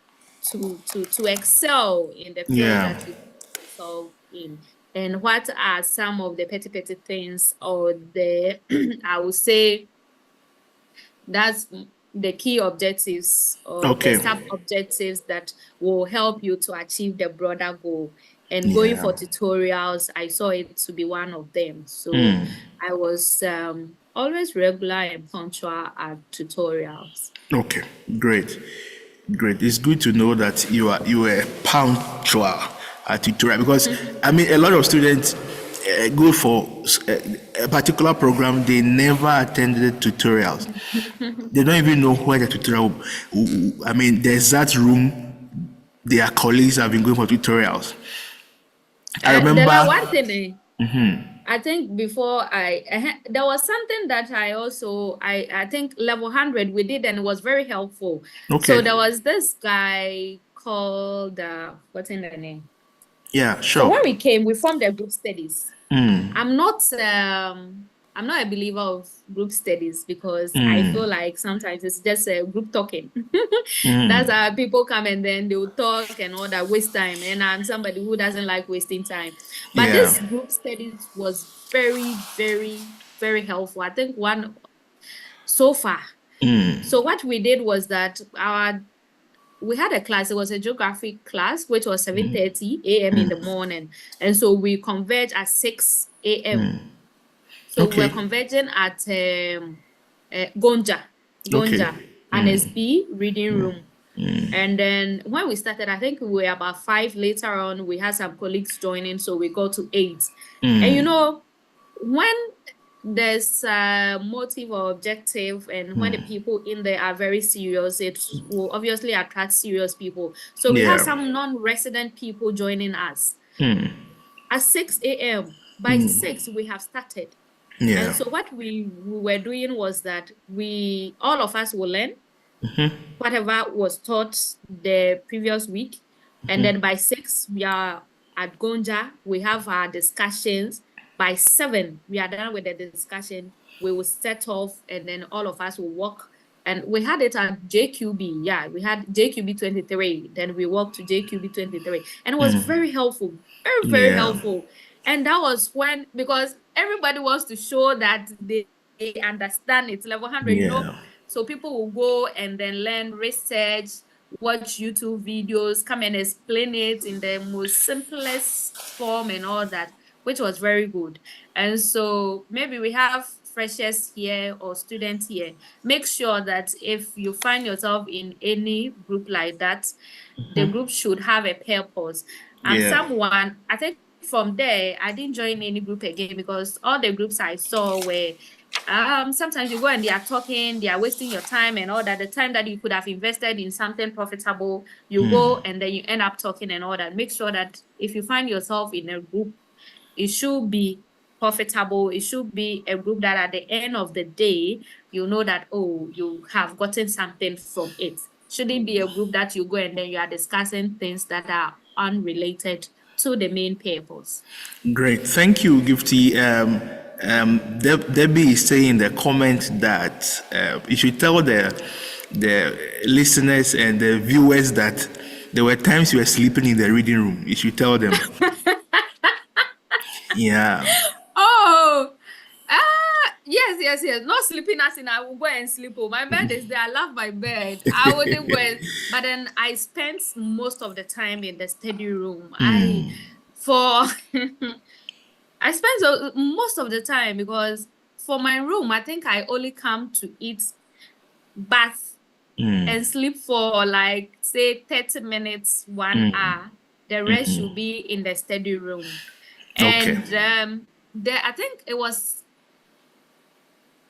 S2: to excel in the field
S1: Yeah.
S2: that you excel in. And what are some of the petty things or the I would say that's the key objectives or the
S1: Okay.
S2: sub objectives that will help you to achieve the broader goal. And going
S1: Yeah.
S2: for tutorials, I saw it to be one of them. So I was always regular and punctual at tutorials.
S1: Okay. Great. Great. It's good to know that you were punctual at tutorial because I mean a lot of students go for a particular program. They never attended tutorials. They don't even know where the tutorial. I mean, there's that room. Their colleagues have been going for tutorials. I
S2: Dela,
S1: remember.
S2: one thing, I think before there was something that I also, I think level 100 we did and it was very helpful.
S1: Okay.
S2: So there was this guy called, what's in the name?
S1: Yeah.
S2: So
S1: Sure.
S2: when we came, we formed a group studies. I'm not a believer of group studies because I feel like sometimes it's just a group talking. That's how people come and then they'll talk and all that, waste time. And I'm somebody who doesn't like wasting time. But
S1: Yeah.
S2: this group studies was very, very, very helpful. I think one so far. So what we did was that we had a class, it was a geography class, which was 7:30 a.m. in the morning. And so we converged at 6 a.m. So
S1: Okay.
S2: we're converging at Gonja,
S1: Okay.
S2: an SB reading room. And then when we started, I think we were about 5. Later on, we had some colleagues joining, so we got to 8. And you know, when there's a motive or objective, and when the people in there are very serious, it will obviously attract serious people. So we have
S1: Yeah.
S2: some non-resident people joining us at 6 a.m. By 6, we have started.
S1: Yeah.
S2: And so what we were doing was that all of us will learn whatever was taught the previous week. And then by 6, we are at Gonja. We have our discussions. By 7, we are done with the discussion. We will set off and then all of us will walk. And we had it at JQB. Yeah, we had JQB 23. Then we walked to JQB 23. And it was very helpful. Very, very helpful. And that was when, because everybody wants to show that they understand it, level 100, you know. So people will go and then learn, research, watch YouTube videos, come and explain it in the most simplest form and all that, which was very good. And so maybe we have freshers here or students here. Make sure that if you find yourself in any group like that, the group should have a purpose. And someone, I think from there, I didn't join any group again because all the groups I saw were sometimes you go and they are talking, they are wasting your time and all that. The time that you could have invested in something profitable, you go and then you end up talking and all that. Make sure that if you find yourself in a group, it should be profitable. It should be a group that at the end of the day, you know that, oh, you have gotten something from it. Shouldn't be a group that you go and then you are discussing things that are unrelated to the main purpose.
S1: Great. Thank you, Gifty. Debbie is saying in the comment that you should tell the listeners and the viewers that there were times you were sleeping in the reading room. You should tell them. Yeah.
S2: Oh, yes. Not sleeping as in I will go and sleep. Oh, my bed is there. I love my bed. I wouldn't go but then I spent most of the time in the study room. I spent most of the time because for my room, I think I only come to eat, bath, and sleep for like say 30 minutes, 1 hour. The rest should be in the study room. And there, I think it was.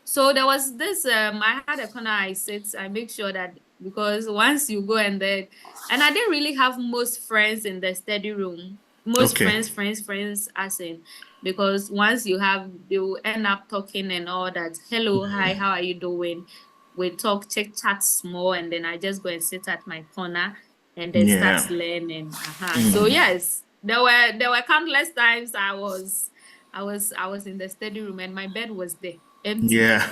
S2: So there was this. I had a corner I sit. I make sure that because once you go and I didn't really have most friends in the study room. Most
S1: Okay.
S2: friends, as in, because once they will end up talking and all that. Hello, hi, how are you doing? We talk, chit chat small, and then I just go and sit at my corner and then start
S1: Yeah.
S2: learning. So yes, there were countless times I was in the study room and my bed was there, empty.
S1: Yeah.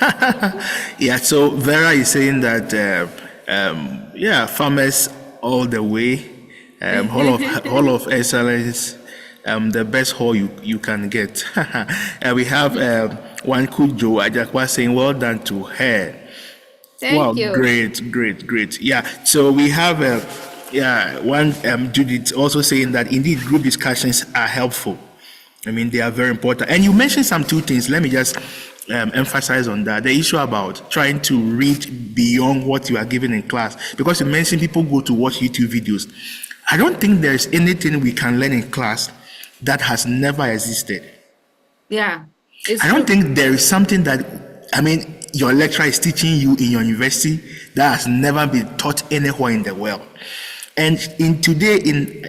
S1: Yeah. So Vera is saying that, yeah, farmers all the way, hall of excellence, the best hall you can get. We have one cook Joe Ajakwa saying, well done to her. Wow,
S2: Thank you.
S1: great. Yeah. So we have, yeah, one Judith also saying that indeed group discussions are helpful. I mean, they are very important. And you mentioned some two things. Let me just emphasize on that. The issue about trying to read beyond what you are given in class. Because you mentioned people go to watch YouTube videos. I don't think there's anything we can learn in class that has never existed.
S2: Yeah, it's
S1: I don't
S2: true.
S1: think there is something that, I mean, your lecturer is teaching you in your university that has never been taught anywhere in the world. And in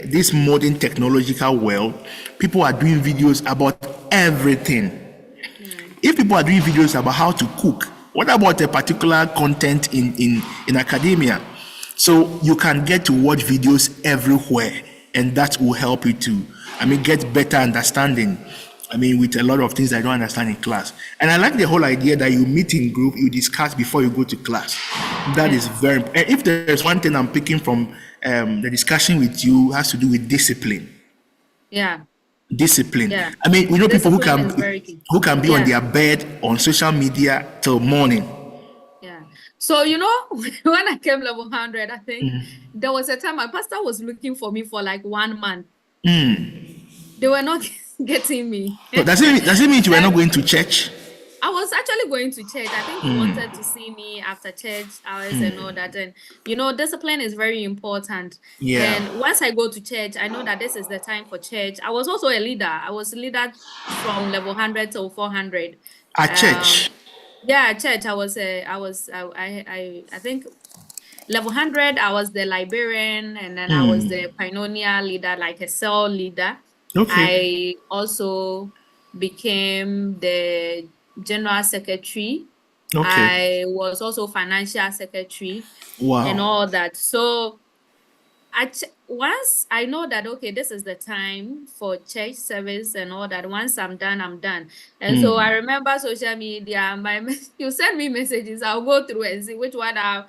S1: this modern technological world, people are doing videos about everything.
S2: Mm.
S1: If people are doing videos about how to cook, what about a particular content in academia? So you can get to watch videos everywhere, and that will help you to, I mean, get better understanding. I mean, with a lot of things I don't understand in class. And I like the whole idea that you meet in group, you discuss before you go to class. That is
S2: Yes.
S1: very, and if there's one thing I'm picking from the discussion with you, has to do with discipline.
S2: Yeah.
S1: Discipline.
S2: Yeah.
S1: I mean, we know people
S2: Discipline is very key.
S1: who can be on
S2: Yeah.
S1: their bed on social media till morning.
S2: Yeah. So, when I came level 100, I think there was a time my pastor was looking for me for like 1 month. They were not getting me.
S1: So does it mean you were not
S2: Then
S1: going to church?
S2: I was actually going to church. I think he wanted to see me after church hours and all that. And, discipline is very important.
S1: Yeah.
S2: And once I go to church, I know that this is the time for church. I was also a leader. I was a leader from level 100 to 400.
S1: At church.
S2: Yeah, church. I think level 100, I was the librarian, and then I was the pioneer leader, like a cell leader.
S1: Okay.
S2: I also became the general secretary.
S1: Okay.
S2: I was also financial secretary and
S1: Wow.
S2: all that. So once I know that, okay, this is the time for church service and all that, once I'm done, I'm done. And so I remember social media, you send me messages, I'll go through and see which one are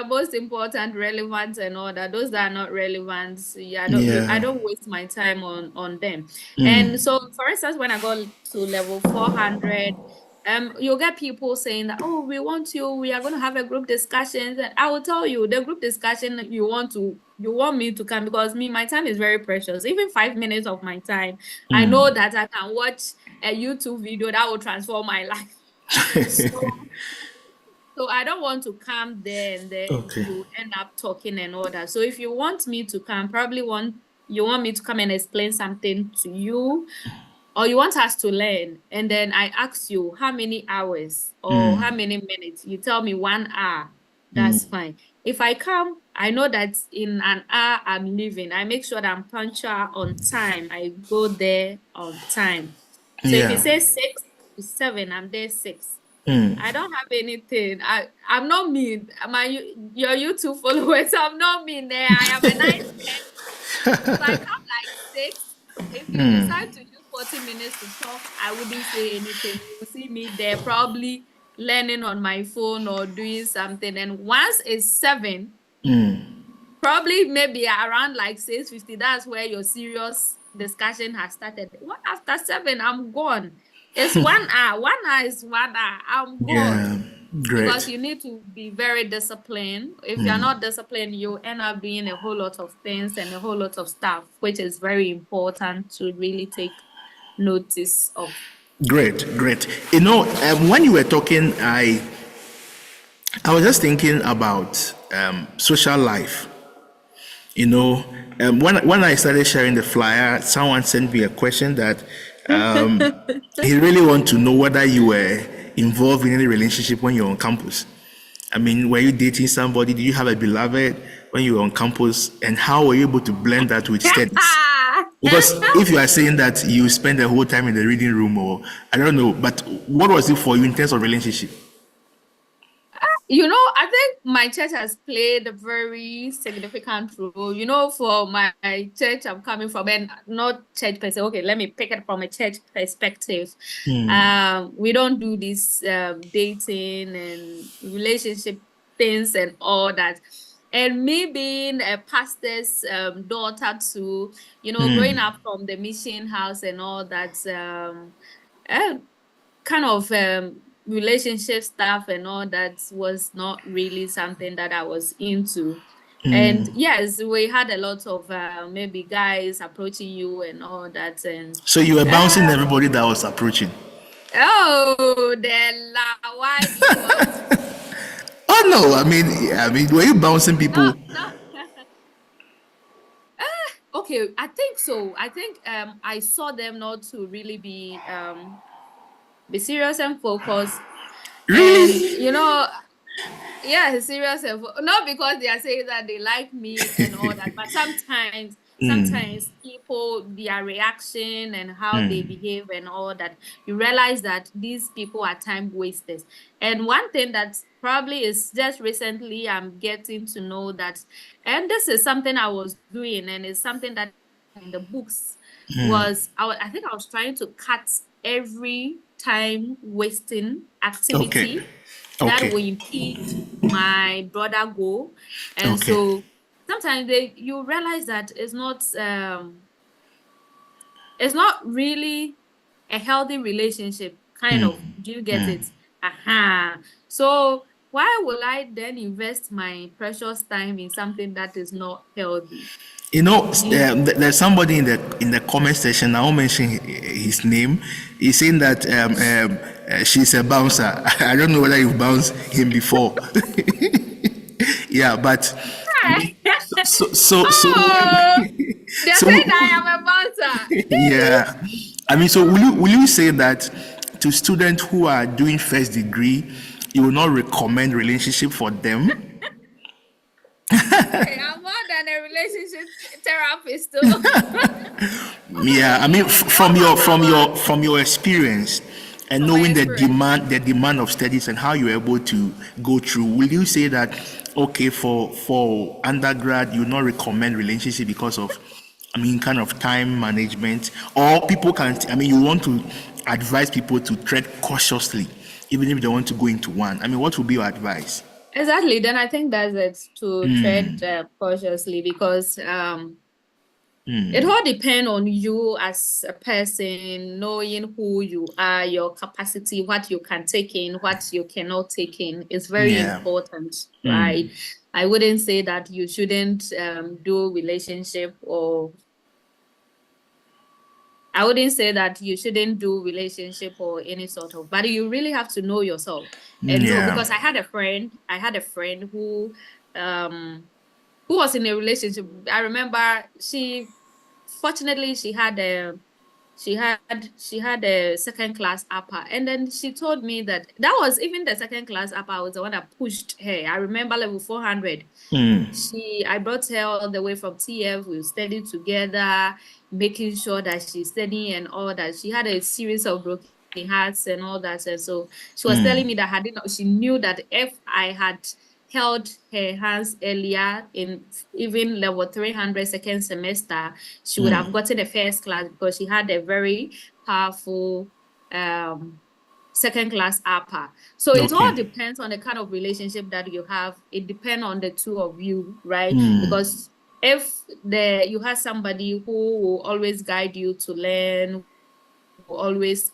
S2: most important, relevant and all that. Those that are not relevant, yeah, I
S1: Yeah.
S2: don't waste my time on them. And so, for instance, when I got to level 400, you'll get people saying that, oh, we are going to have a group discussion. And I will tell you, the group discussion you want me to come, because my time is very precious. Even 5 minutes of my time, I know that I can watch a YouTube video that will transform my life. So I don't want to come there and then
S1: Okay.
S2: you end up talking and all that. So if you want me to come, you want me to come and explain something to you, or you want us to learn, and then I ask you how many hours or how many minutes, you tell me 1 hour, that's fine. If I come, I know that in an hour I'm leaving. I make sure that I'm punctual on time. I go there on time. So if you
S1: Yeah.
S2: say 6 to 7, I'm there 6. I don't have anything. I'm not mean. Your YouTube followers, I'm not mean there. I am a nice person. So I come like 6. If you decide to use 40 minutes to talk, I wouldn't say anything. You will see me there probably learning on my phone or doing something. And once it's 7, probably maybe around like 6:50, that's where your serious discussion has started. What after 7, I'm gone. It's 1 hour. 1 hour is 1 hour. I'm
S1: Yeah.
S2: gone. Because
S1: Great.
S2: you need to be very disciplined. If you're not disciplined, you end up doing a whole lot of things and a whole lot of stuff, which is very important to really take notice of.
S1: Great. When you were talking, I was just thinking about social life. When I started sharing the flyer, someone sent me a question that he really want to know whether you were involved in any relationship when you're on campus. I mean, were you dating somebody? Did you have a beloved when you were on campus? And how were you able to blend that with studies? Because if you are saying that you spend the whole time in the reading room, or I don't know, but what was it for you in terms of relationship?
S2: You know, I think my church has played a very significant role. You know, for my church I'm coming from, and not church per se. Okay, let me pick it from a church perspective. We don't do this dating and relationship things and all that. And me being a pastor's daughter too, you know, growing up from the mission house and all that, kind of relationship stuff and all that was not really something that I was into. And yes, we had a lot of maybe guys approaching you and all that. And
S1: So you were bouncing everybody that was approaching.
S2: oh, Dela, why do you want to?
S1: Oh no, I mean, were you bouncing people?
S2: No. Okay, I think so. I think I saw them not to really be serious and focused.
S1: Really?
S2: And you know, yeah, serious and not because they are saying that they like me and all that, but sometimes people, their reaction and how they behave and all that, you realize that these people are time wasters. And one thing that probably is just recently I'm getting to know that, and this is something I was doing, and it's something that in the books was I think I was trying to cut every time wasting activity
S1: Okay.
S2: that
S1: Okay.
S2: will impede my brother goal. And
S1: Okay.
S2: so sometimes you realize that it's not really a healthy relationship, kind of. Do you get it? So why will I then invest my precious time in something that is not healthy?
S1: You know, there's somebody in the comment section. I won't mention his name. He's saying that she's a bouncer. I don't know whether you've bounced him before. Yeah, but so
S2: Oh, they're
S1: so
S2: saying I am a bouncer.
S1: yeah. I mean, so will you say that to students who are doing first degree, you will not recommend relationship for them?
S2: Hey, I'm more than a relationship therapist too.
S1: Yeah, I mean, from your experience and
S2: From my
S1: knowing
S2: experience.
S1: the demand of studies and how you're able to go through, will you say that okay, for undergrad you not recommend relationship because of, I mean, kind of time management, or people can, I mean, you want to advise people to tread cautiously even if they want to go into one? I mean, what would be your advice?
S2: Exactly. Then I think that's it, to tread cautiously, because it all depends on you as a person, knowing who you are, your capacity, what you can take in, what you cannot take in is very
S1: Yeah.
S2: important, right? I wouldn't say that you shouldn't do relationship, or I wouldn't say that you shouldn't do relationship or any sort of, but you really have to know yourself and know,
S1: Yeah.
S2: because I had a friend who was in a relationship. I remember fortunately she had a second class upper, and then she told me that was even the second class upper was the one that pushed her. I remember level 400. I brought her all the way from TF. We studied together, making sure that she's studying and all that. She had a series of broken hearts and all that. And so she was telling me that she knew that if I had held her hands earlier in even level 300 second semester, she would have gotten a first class, because she had a very powerful second class upper. So it all depends on the kind of relationship that you have. It depends on the two of you, right? Because if you have somebody who will always guide you to learn, will always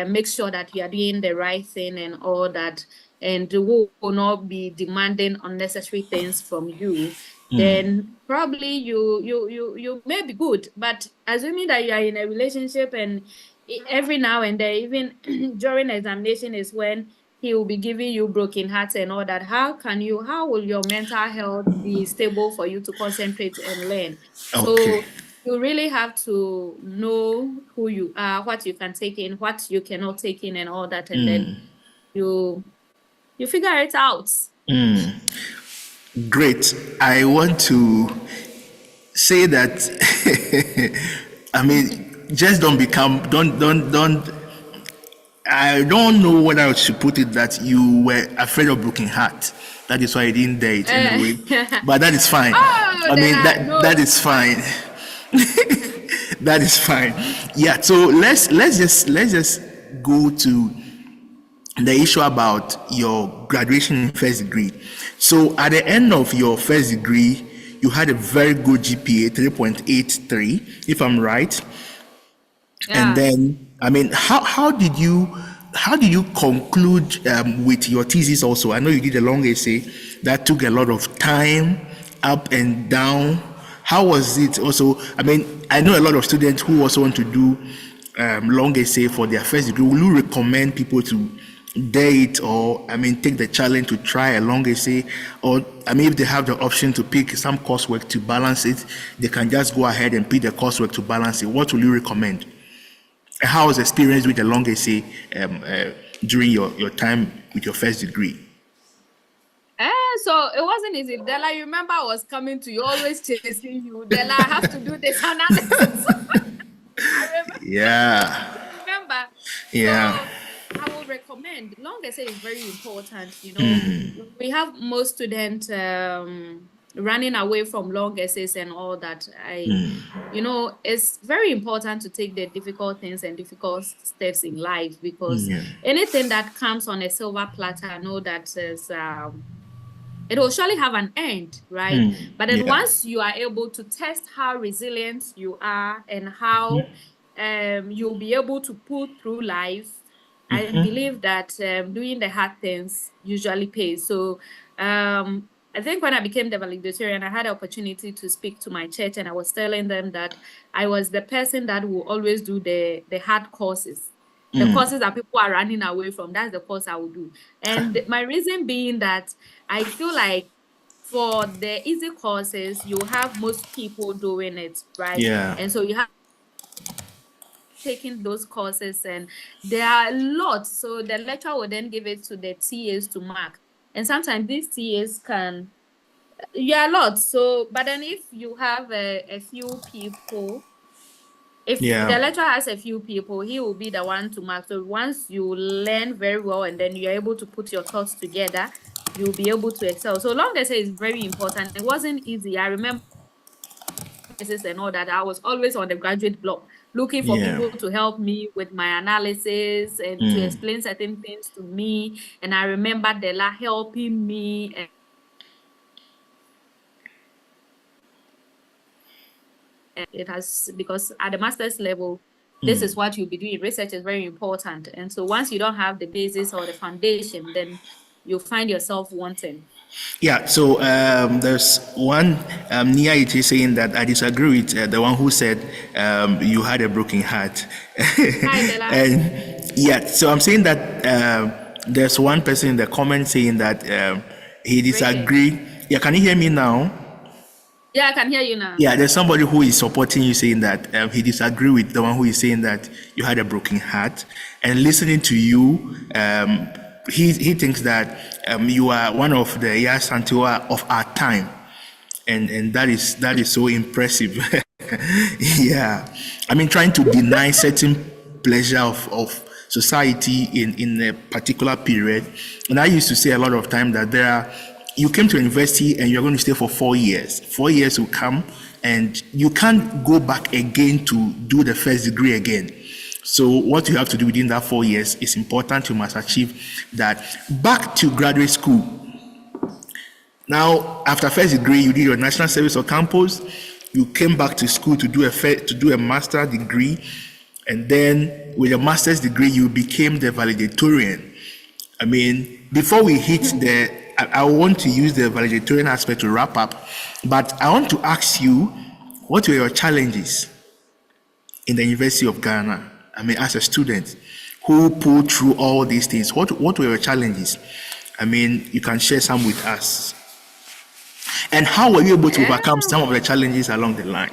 S2: make sure that you are doing the right thing and all that, and who will not be demanding unnecessary things from you, then probably you may be good. But assuming that you are in a relationship and every now and then, even during examination, is when he will be giving you broken hearts and all that, how will your mental health be stable for you to concentrate and learn? So you really have to know who you are, what you can take in, what you cannot take in and all that, and then you figure it out.
S1: Great. I want to say that I mean, just don't become don't I don't know whether I should put it that you were afraid of broken heart. That is why I didn't dare it anyway. But that is fine.
S2: Oh,
S1: I
S2: there
S1: mean
S2: are
S1: that
S2: no.
S1: is fine. That is fine. Yeah. So let's just go to the issue about your graduation in first degree. So at the end of your first degree, you had a very good GPA, 3.83, if I'm right. And
S2: Yeah.
S1: then, I mean, how did you conclude with your thesis? Also, I know you did a long essay that took a lot of time, up and down. How was it? Also, I mean, I know a lot of students who also want to do long essay for their first degree. Will you recommend people to date, or I mean, take the challenge to try a long essay, or I mean, if they have the option to pick some coursework to balance it, they can just go ahead and pick the coursework to balance it? What will you recommend? How was the experience with the long essay during your time with your first degree?
S2: So it wasn't easy. Dela, you remember I was coming to you, always chasing you. Dela, I have to do this analysis. I
S1: Yeah,
S2: remember.
S1: yeah,
S2: So I will recommend. Long essay is very important. You know, we have most students running away from long essays and all that. It's very important to take the difficult things and difficult steps in life, because
S1: yeah,
S2: anything that comes on a silver platter, I know that it will surely have an end, right? But then
S1: yeah,
S2: once you are able to test how resilient you are and how you'll be able to pull through life, I believe that doing the hard things usually pays. So I think when I became the valedictorian, I had the opportunity to speak to my church, and I was telling them that I was the person that will always do the hard courses. The courses that people are running away from, that's the course I will do. And my reason being that I feel like for the easy courses, you have most people doing it, right?
S1: yeah,
S2: And so you have taken those courses, and there are a lot. So the lecturer will then give it to the TAs to mark. And sometimes these TAs can, yeah, a lot. So, but then if you have a few people, if the
S1: yeah,
S2: lecturer has a few people, he will be the one to mark. So once you learn very well and then you're able to put your thoughts together, you'll be able to excel. So long essay is very important. It wasn't easy. I remember and all that. I was always on the graduate block looking for
S1: yeah.
S2: people to help me with my analysis and to explain certain things to me. And I remember Dela helping me. And it has, because at the master's level, this is what you'll be doing. Research is very important. And so once you don't have the basis or the foundation, then you'll find yourself wanting.
S1: Yeah, so there's one Nia it is saying that I disagree with the one who said you had a broken heart.
S2: Hi, Dela.
S1: And yeah, so I'm saying that there's one person in the comment saying that he
S2: Breaking.
S1: disagree. Yeah, can you hear me now?
S2: Yeah, I can hear you now.
S1: Yeah, there's somebody who is supporting you saying that he disagree with the one who is saying that you had a broken heart. And listening to you, he thinks that you are one of the Yasantiwa of our time, and that is so impressive. Yeah, I mean, trying to deny certain pleasure of society in a particular period. And I used to say a lot of time that you came to university and you're going to stay for 4 years. 4 years will come and you can't go back again to do the first degree again. So what you have to do within that 4 years is important. You must achieve that. Back to graduate school. Now, after first degree, you did your national service or campus. You came back to school to do a master degree, and then with a master's degree, you became the valedictorian. I mean, before we hit I want to use the valedictorian aspect to wrap up, but I want to ask you, what were your challenges in the University of Ghana? I mean, as a student who pulled through all these things, what were your challenges? I mean, you can share some with us. And how were you able to overcome some of the challenges along the line?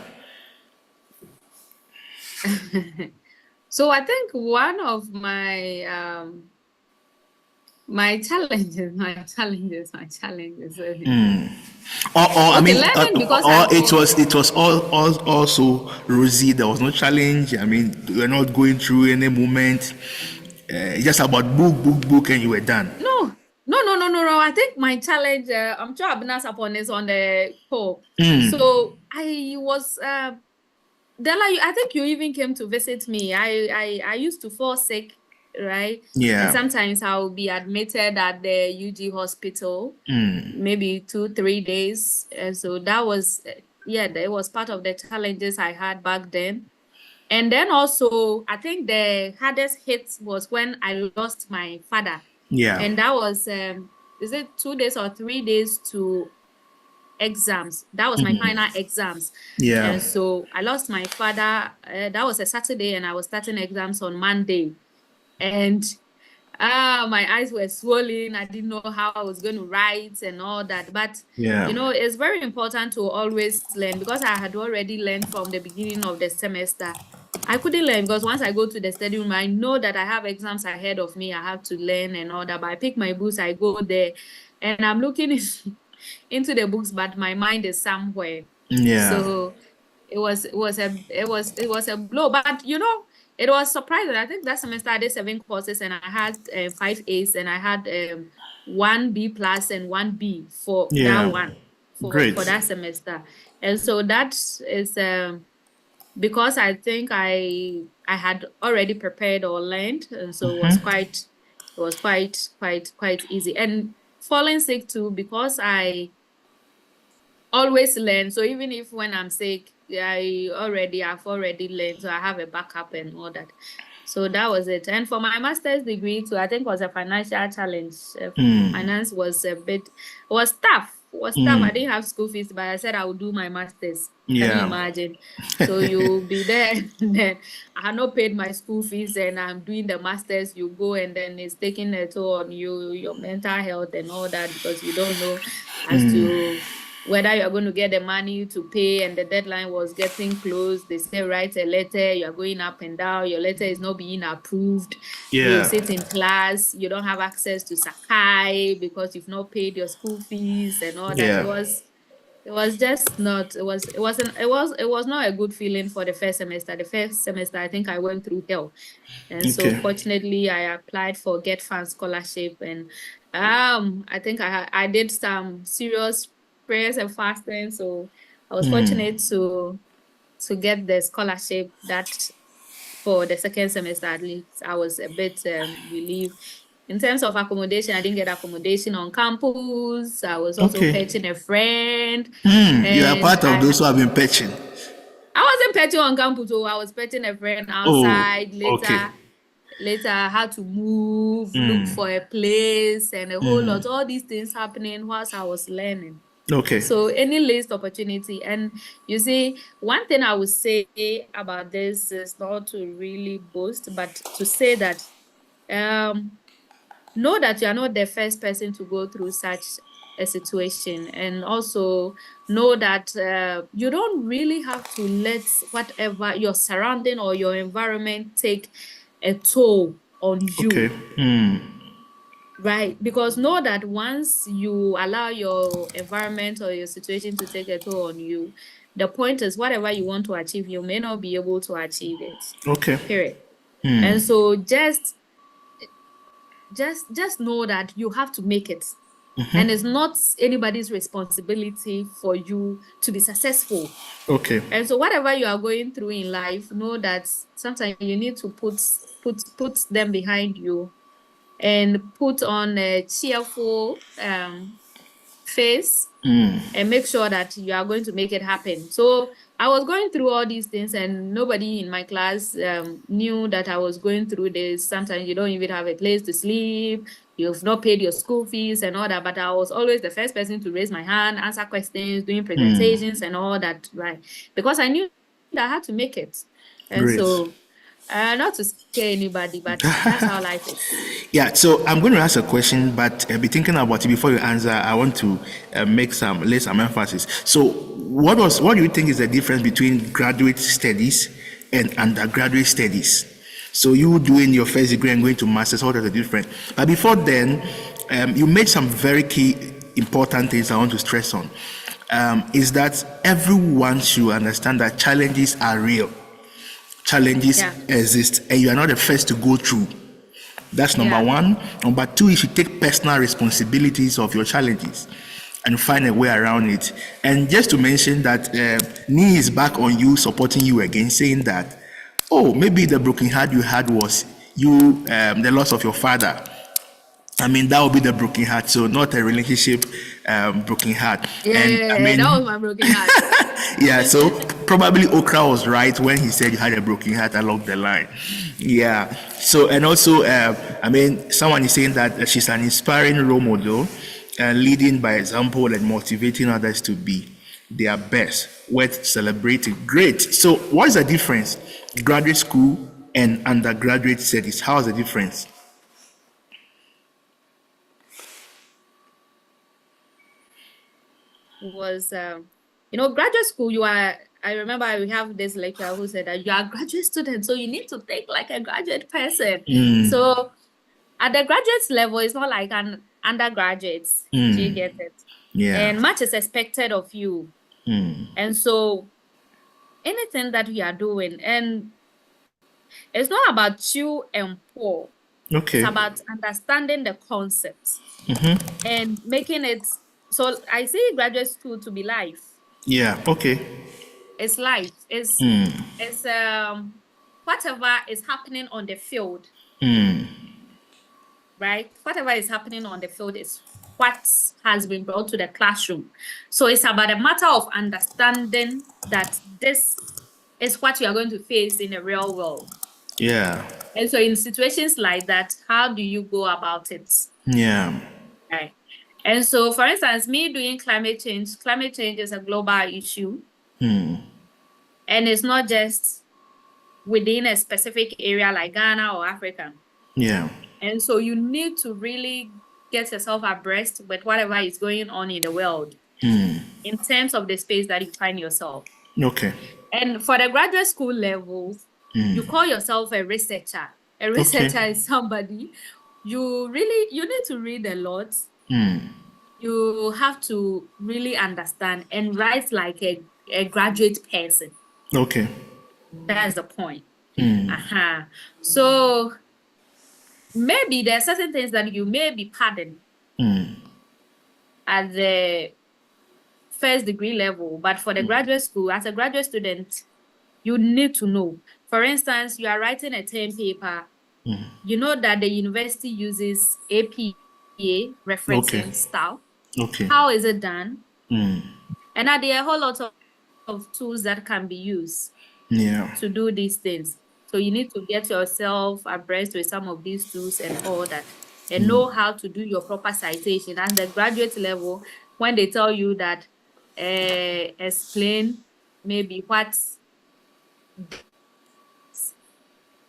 S2: So I think one of my My challenges.
S1: I
S2: Okay,
S1: mean,
S2: learning because
S1: or
S2: I've
S1: it was all also rosy. There was no challenge. I mean, you were not going through any moment. Just about book, and you were done.
S2: no. I think my challenge, I'm sure Abina's upon is on the call. So I was Della, I think you even came to visit me. I used to fall sick, right? And
S1: Yeah.
S2: sometimes I'll be admitted at the UG hospital, maybe 2-3 days. And so that was, that was part of the challenges I had back then. And then also, I think the hardest hit was when I lost my father.
S1: Yeah.
S2: And that was, is it 2 days or 3 days to exams? That was my final exams.
S1: Yeah.
S2: And so I lost my father. That was a Saturday, and I was starting exams on Monday. And my eyes were swollen. I didn't know how I was going to write and all that. But
S1: Yeah.
S2: it's very important to always learn, because I had already learned from the beginning of the semester. I couldn't learn because once I go to the study room, I know that I have exams ahead of me. I have to learn and all that. But I pick my books, I go there, and I'm looking into the books, but my mind is somewhere.
S1: Yeah.
S2: So it was a blow. But it was surprising. I think that semester I did 7 courses, and I had 5 A's, and I had 1 B plus and 1 B for that
S1: Yeah.
S2: one
S1: Great.
S2: for that semester. And so that is because I think I had already prepared or learned, and so it was quite easy. And falling sick too, because I always learn. So even if when I'm sick, I've already learned, so I have a backup and all that. So that was it. And for my master's degree too, I think was a financial challenge. Finance was was tough. I didn't have school fees, but I said I would do my master's. Can you
S1: Yeah.
S2: imagine? So you'll be there, and then I had not paid my school fees, and I'm doing the master's. You go, and then it's taking a toll on you, your mental health and all that, because you don't know as to whether you're going to get the money to pay, and the deadline was getting close. They say write a letter, you're going up and down, your letter is not being approved. You
S1: Yeah.
S2: sit in class, you don't have access to Sakai because you've not paid your school fees and all that.
S1: Yeah.
S2: It was just not, it was not a good feeling for the first semester. The first semester, I think I went through hell. And so fortunately I applied for Get Fan scholarship, and I think I did some serious prayers and fasting. So I was fortunate to get the scholarship. That for the second semester, at least I was a bit relieved. In terms of accommodation, I didn't get accommodation on campus. I was also fetching a friend.
S1: You are part of those who have been patching.
S2: I wasn't petting on campus, so I was petting a friend outside. Later, I had to move, look for a place, and a whole lot. All these things happening whilst I was learning.
S1: Okay.
S2: So any least opportunity. And you see, one thing I would say about this is not to really boast, but to say that know that you are not the first person to go through such a situation, and also know that you don't really have to let whatever your surrounding or your environment take a toll on you.
S1: Okay.
S2: Right, because know that once you allow your environment or your situation to take a toll on you, the point is whatever you want to achieve, you may not be able to achieve it.
S1: Okay.
S2: Period. And so just know that you have to make it. And it's not anybody's responsibility for you to be successful.
S1: Okay.
S2: And so whatever you are going through in life, know that sometimes you need to put them behind you and put on a cheerful face and make sure that you are going to make it happen. So I was going through all these things, and nobody in my class knew that I was going through this. Sometimes you don't even have a place to sleep. You've not paid your school fees and all that. But I was always the first person to raise my hand, answer questions, doing presentations and all that, right? Because I knew that I had to make it. And
S1: Great.
S2: so not to scare anybody, but that's how life is.
S1: Yeah, so I'm going to ask a question, but be thinking about it before you answer. I want to lay some emphasis. So, what do you think is the difference between graduate studies and undergraduate studies? So you doing your first degree and going to master's, what are the difference? But before then, you made some very key important things I want to stress on. Is that everyone should understand that challenges are real. Challenges exist, and you are not the first to go through. That's number one. Number two, you should take personal responsibilities of your challenges and find a way around it. And just to mention that Nee is back on you, supporting you again, saying that, oh, maybe the broken heart you had was you, the loss of your father. I mean, that would be the broken heart, so not a relationship broken heart.
S2: That was my broken heart.
S1: Yeah, so probably Okra was right when he said you had a broken heart along the line. Yeah, so, and also, I mean, someone is saying that she's an inspiring role model, leading by example and motivating others to be their best, worth celebrating. Great. So, what is the difference? Graduate school and undergraduate studies. How is the difference?
S2: Was graduate school, I remember we have this lecturer who said that you are a graduate student, so you need to think like a graduate person. So at the graduate level, it's not like an undergraduate. Do you get it?
S1: Yeah.
S2: And much is expected of you. And so anything that we are doing, and it's not about you and Paul.
S1: Okay.
S2: It's about understanding the concept and making it. So I see graduate school to be life.
S1: Yeah. Okay.
S2: It's life. It's whatever is happening on the field. Right? Whatever is happening on the field is what has been brought to the classroom. So it's about a matter of understanding that this is what you are going to face in the real world.
S1: Yeah.
S2: And so in situations like that, how do you go about it?
S1: Yeah.
S2: Right. And so, for instance, me doing climate change is a global issue. And it's not just within a specific area like Ghana or Africa.
S1: Yeah.
S2: And so you need to really get yourself abreast with whatever is going on in the world in terms of the space that you find yourself.
S1: Okay.
S2: And for the graduate school level, you call yourself a researcher. A researcher is somebody you need to read a lot. You have to really understand and write like a graduate person.
S1: Okay.
S2: That's the point. So maybe there are certain things that you may be pardoned at the first degree level, but for the graduate school, as a graduate student, you need to know. For instance, you are writing a term paper. You know that the university uses APA referencing style.
S1: Okay.
S2: How is it done? And are there a whole lot of tools that can be used to do these things? So you need to get yourself abreast with some of these tools and all that, and know how to do your proper citation. At the graduate level, when they tell you that explain maybe what,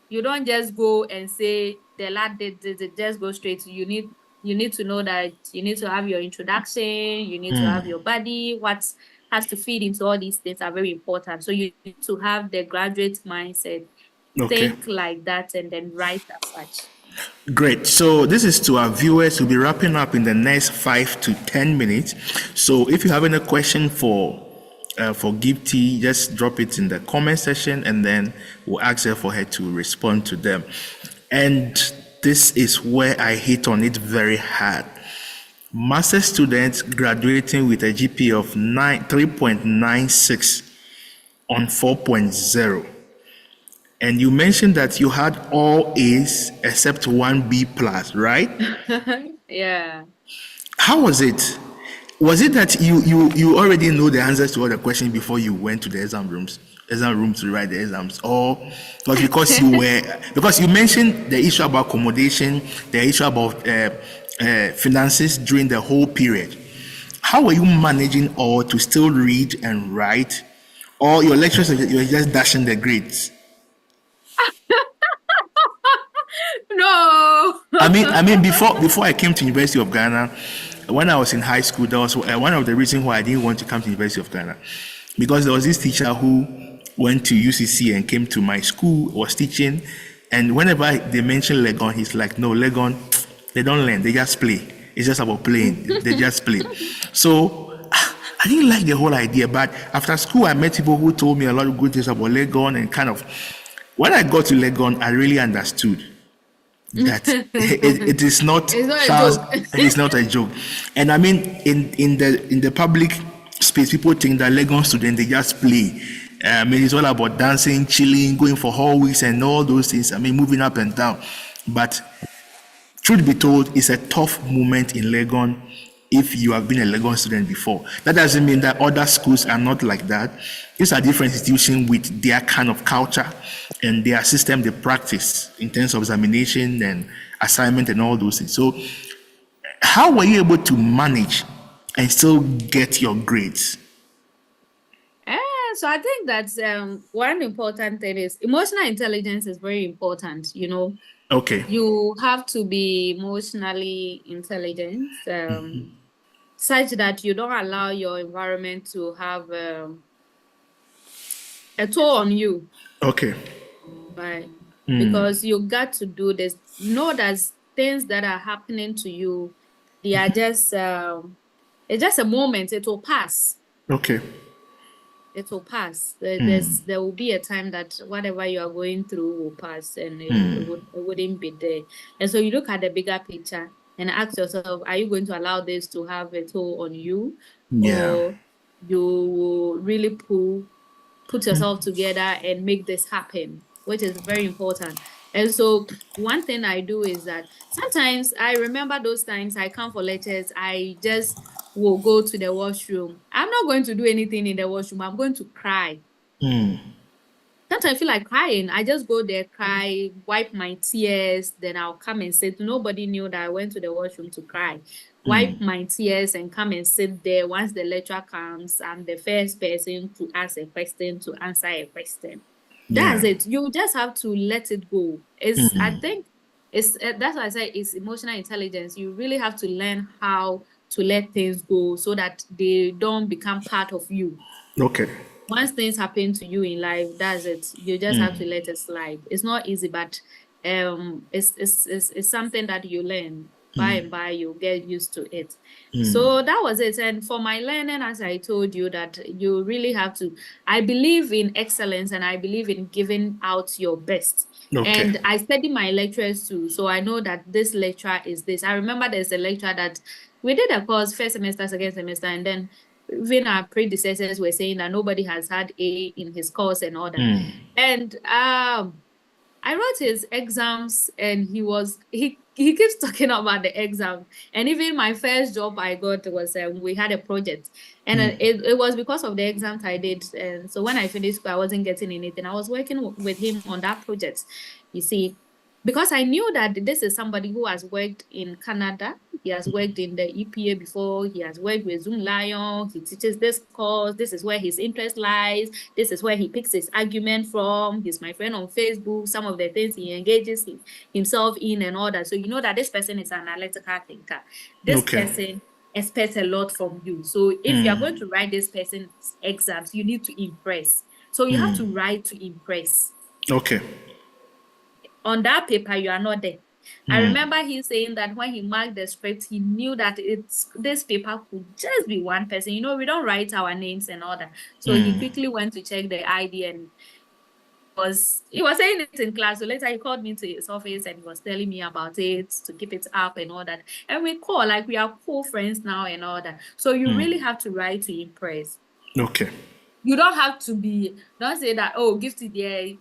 S2: you don't just go and say the lad did just go straight to, you need to know that you need to have your introduction, you need to have your body, what has to feed into all these things are very important. So you need to have the graduate mindset, think like that, and then write as such.
S1: Great. So this is to our viewers. We'll be wrapping up in the next 5 to 10 minutes. So if you have any question for Gifty, just drop it in the comment section, and then we'll ask her for her to respond to them. And this is where I hit on it very hard. Master students graduating with a GPA of 3.96 on 4.0. And you mentioned that you had all A's except one B plus, right?
S2: Yeah.
S1: How was it? Was it that you already know the answers to all the questions before you went to the exam room to write the exams, or was because because you mentioned the issue about accommodation, the issue about finances during the whole period? How were you managing all to still read and write, or your lecturers you were just dashing the grades?
S2: No.
S1: I mean, before I came to University of Ghana, when I was in high school, that was one of the reasons why I didn't want to come to University of Ghana, because there was this teacher who went to UCC and came to my school, was teaching, And whenever they mention Legon, he's like, no, Legon, they don't learn, they just play. It's just about playing. They just play. So I didn't like the whole idea, but after school, I met people who told me a lot of good things about Legon, and kind of, when I got to Legon, I really understood that it is not
S2: It's not a
S1: Charles,
S2: joke.
S1: it is not a joke. And I mean, in the public space, people think that Legon students, they just play. I mean, it's all about dancing, chilling, going for hallways and all those things. I mean, moving up and down. But truth be told, it's a tough moment in Legon if you have been a Legon student before. That doesn't mean that other schools are not like that. These are different institutions with their kind of culture and their system they practice in terms of examination and assignment and all those things. So how were you able to manage and still get your grades?
S2: So I think that one important thing is emotional intelligence is very important,
S1: Okay.
S2: You have to be emotionally intelligent, such that you don't allow your environment to have a toll on you.
S1: Okay.
S2: Right. Because you got to do this. Know that things that are happening to you, they are just it's just a moment, it will pass.
S1: Okay.
S2: It will pass. There will be a time that whatever you are going through will pass, and it wouldn't be there. And so you look at the bigger picture and ask yourself, are you going to allow this to have a toll on you?
S1: Yeah.
S2: Or you will really put yourself together and make this happen, which is very important. And so one thing I do is that sometimes I remember those times I come for lectures, I just will go to the washroom. I'm not going to do anything in the washroom. I'm going to cry. Sometimes I feel like crying. I just go there, cry, wipe my tears, then I'll come and sit. Nobody knew that I went to the washroom to cry. Wipe my tears and come and sit there. Once the lecturer comes, I'm the first person to ask a question, to answer a question. That's it. You just have to let it go. I think that's why I say it's emotional intelligence. You really have to learn how to let things go so that they don't become part of you.
S1: Okay.
S2: Once things happen to you in life, that's it. You just have to let it slide. It's not easy, but it's something that you learn. By and by, you get used to it. So that was it. And for my learning, as I told you, that you really have to, I believe in excellence and I believe in giving out your best.
S1: Okay.
S2: And I study my lecturers too. So I know that this lecturer is this. I remember there's a lecturer that we did a course first semester, second semester, and then even our predecessors were saying that nobody has had A in his course and all that. And I wrote his exams, and he keeps talking about the exam. And even my first job I got was we had a project, and it was because of the exams I did. And so when I finished school, I wasn't getting anything. I was working with him on that project, you see, because I knew that this is somebody who has worked in Canada. He has worked in the EPA before. He has worked with Zoom Lion. He teaches this course. This is where his interest lies. This is where he picks his argument from. He's my friend on Facebook. Some of the things he engages himself in and all that. So you know that this person is an analytical thinker. This person expects a lot from you. So if you are going to write this person's exams, you need to impress. So you have to write to impress.
S1: Okay.
S2: On that paper, you are not there. I remember he saying that when he marked the script, he knew that this paper could just be one person. You know, we don't write our names and all that. So he quickly went to check the ID, and he was saying it in class. So later he called me to his office and he was telling me about it, to keep it up and all that. And we call, like we are cool friends now and all that. So you really have to write to impress.
S1: Okay.
S2: You don't have to don't say that, oh, Gifty there,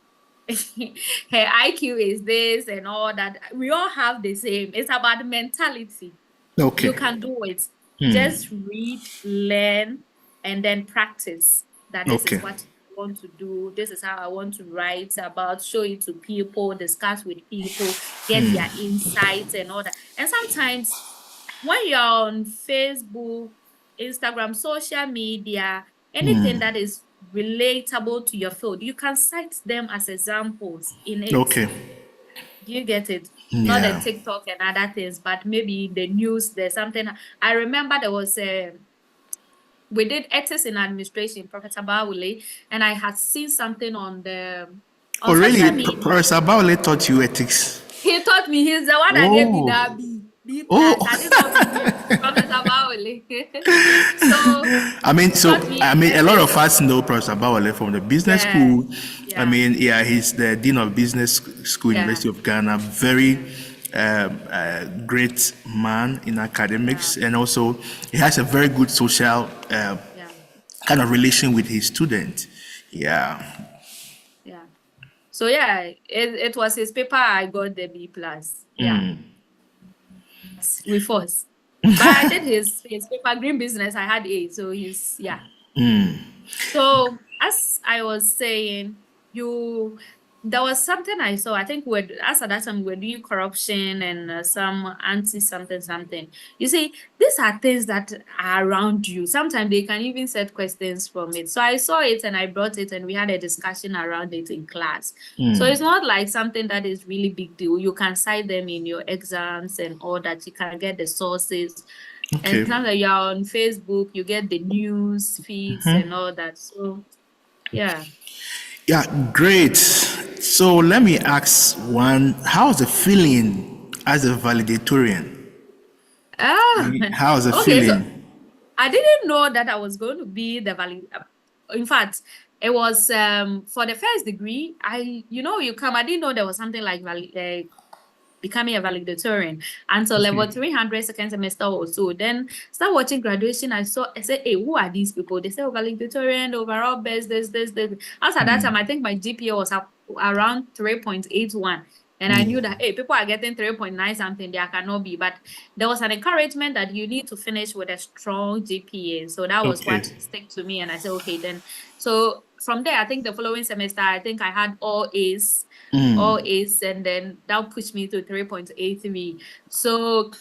S2: her IQ is this and all that. We all have the same. It's about mentality.
S1: Okay.
S2: You can do it. Just read, learn, and then practice. That this is what I want to do. This is how I want to write about, show it to people, discuss with people, get their insights and all that. And sometimes when you're on Facebook, Instagram, social media, anything that is relatable to your field, you can cite them as examples in it.
S1: Okay.
S2: Do you get it?
S1: Yeah.
S2: Not the TikTok and other things, but maybe in the news, there's something. I remember there was we did ethics in administration, Professor Bawule, and I had seen something on the
S1: Oh,
S2: on social
S1: really?
S2: media.
S1: Professor Baule taught you ethics.
S2: He taught me. He's the one that gave me
S1: Oh,
S2: that B plus.
S1: oh.
S2: I didn't know B. Professor Baole. So
S1: I mean,
S2: he taught me
S1: a lot of
S2: ethics.
S1: us know Professor Bawale from the business
S2: Yeah,
S1: school. I
S2: yeah,
S1: mean, yeah, he's the dean of business school,
S2: yeah,
S1: University of Ghana. Very great man in
S2: yeah,
S1: academics, and also he has a very good social
S2: yeah,
S1: kind of relation with his students. Yeah.
S2: yeah. So yeah, it was his paper. I got the B plus. Yeah, with force. But I did his paper green business. I had A. So he's yeah. So as I was saying, there was something I saw. I think as at that time we're doing corruption and some anti something something. You see, these are things that are around you. Sometimes they can even set questions from it. So I saw it and I brought it and we had a discussion around it in class. So it's not like something that is really big deal. You can cite them in your exams and all that. You can get the sources. And
S1: Okay.
S2: sometimes you're on Facebook, you get the news feeds and all that. So yeah.
S1: Yeah, great. So let me ask one: how's the feeling as a valedictorian?
S2: Ah,
S1: How's the
S2: okay. So
S1: feeling?
S2: I didn't know that I was going to be the in fact, it was for the first degree. I didn't know there was something like becoming a valedictorian until level 300 second semester or so. Then start watching graduation. I said, hey, who are these people? They say oh, valedictorian, overall best, this. After that time, I think my GPA was up around 3.81. And I knew that, hey, people are getting 3.9 something, there cannot be. But there was an encouragement that you need to finish with a strong GPA. So that was
S1: Okay.
S2: what stuck to me. And I said, okay, then. So from there, I think the following semester, I think I had all A's and then that pushed me to 3.83. So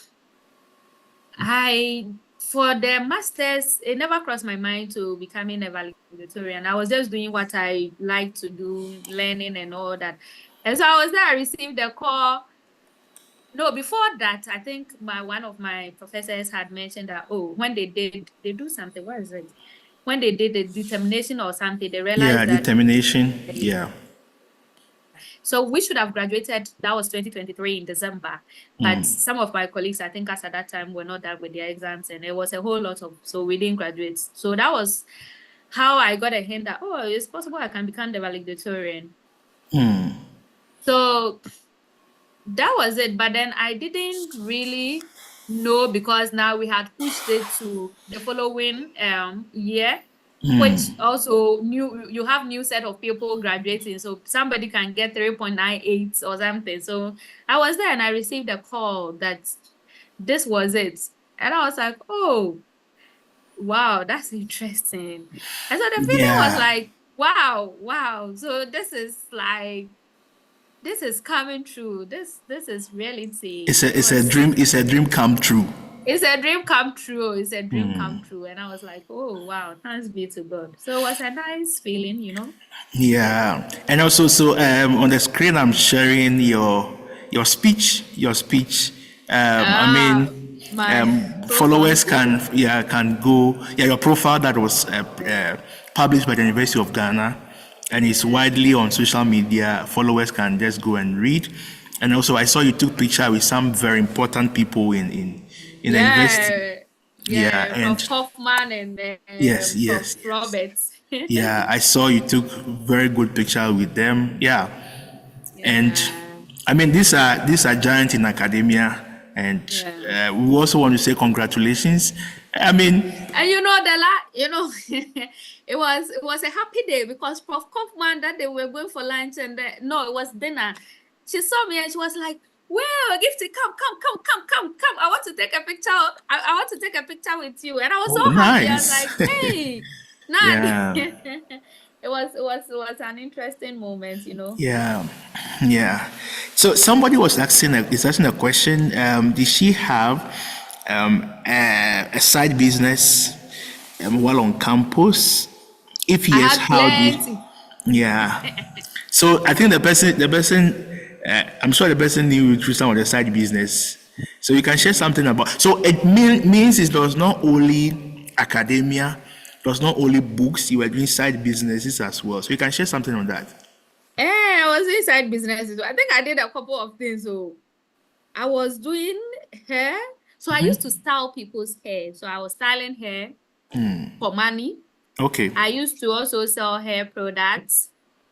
S2: for the masters, it never crossed my mind to becoming a valedictorian. I was just doing what I like to do, learning and all that. And so I was there, I received a call. No, before that, I think one of my professors had mentioned that, when they do something, what is it? When they did the determination or something, they
S1: Yeah,
S2: realized that
S1: determination. Yeah.
S2: so we should have graduated, that was 2023 in December. But some of my colleagues, I think as at that time, were not done with their exams and it was a whole lot so we didn't graduate. So that was how I got a hint that, it's possible I can become the valedictorian. So that was it. But then I didn't really know because now we had pushed it to the following year. Which also you have new set of people graduating, so somebody can get 3.98 or something. So I was there and I received a call that this was it, and I was like, oh wow, that's interesting. And so the feeling was
S1: Yeah.
S2: like, wow. So this is coming true. This is reality.
S1: It's a dream. It's a dream come true.
S2: It's a dream come true. It's a dream come true. And I was like, oh, wow, thanks be to God. So it was a nice feeling.
S1: Yeah, and also on the screen I'm sharing your speech. Your speech. I mean,
S2: My
S1: followers
S2: profile.
S1: can go your profile that was published by the University of Ghana, and it's widely on social media. Followers can just go and read, and also I saw you took picture with some very important people in the university. Yeah, and
S2: Prof. Hoffman and Prof.
S1: yes.
S2: Roberts.
S1: Yeah, I saw you took very good picture with them. Yeah, and
S2: Yeah,
S1: I mean these are giants in academia, and
S2: yeah.
S1: we also want to say congratulations. I mean,
S2: And Dela, it was a happy day because Prof. Kaufman that they were going for lunch and no, it was dinner. She saw me and she was like, "Well, Gifty, come. I want to take a picture. I want to take a picture with you." And I was
S1: oh,
S2: so happy. I was
S1: nice.
S2: like, "Hey, Nan."
S1: Yeah,
S2: It was an interesting moment.
S1: yeah. So somebody was asking a question. Did she have a side business while on campus? If
S2: I
S1: yes,
S2: had
S1: how did?
S2: plenty.
S1: Yeah. So I think I'm sure the person knew you through some of the side business. So you can share something about. So it means it does not only academia, does not only books. You were doing side businesses as well. So you can share something on that.
S2: I was inside businesses. I think I did a couple of things. So I was doing hair. So I used to style people's hair. So I was styling hair for money.
S1: Okay.
S2: I used to also sell hair products.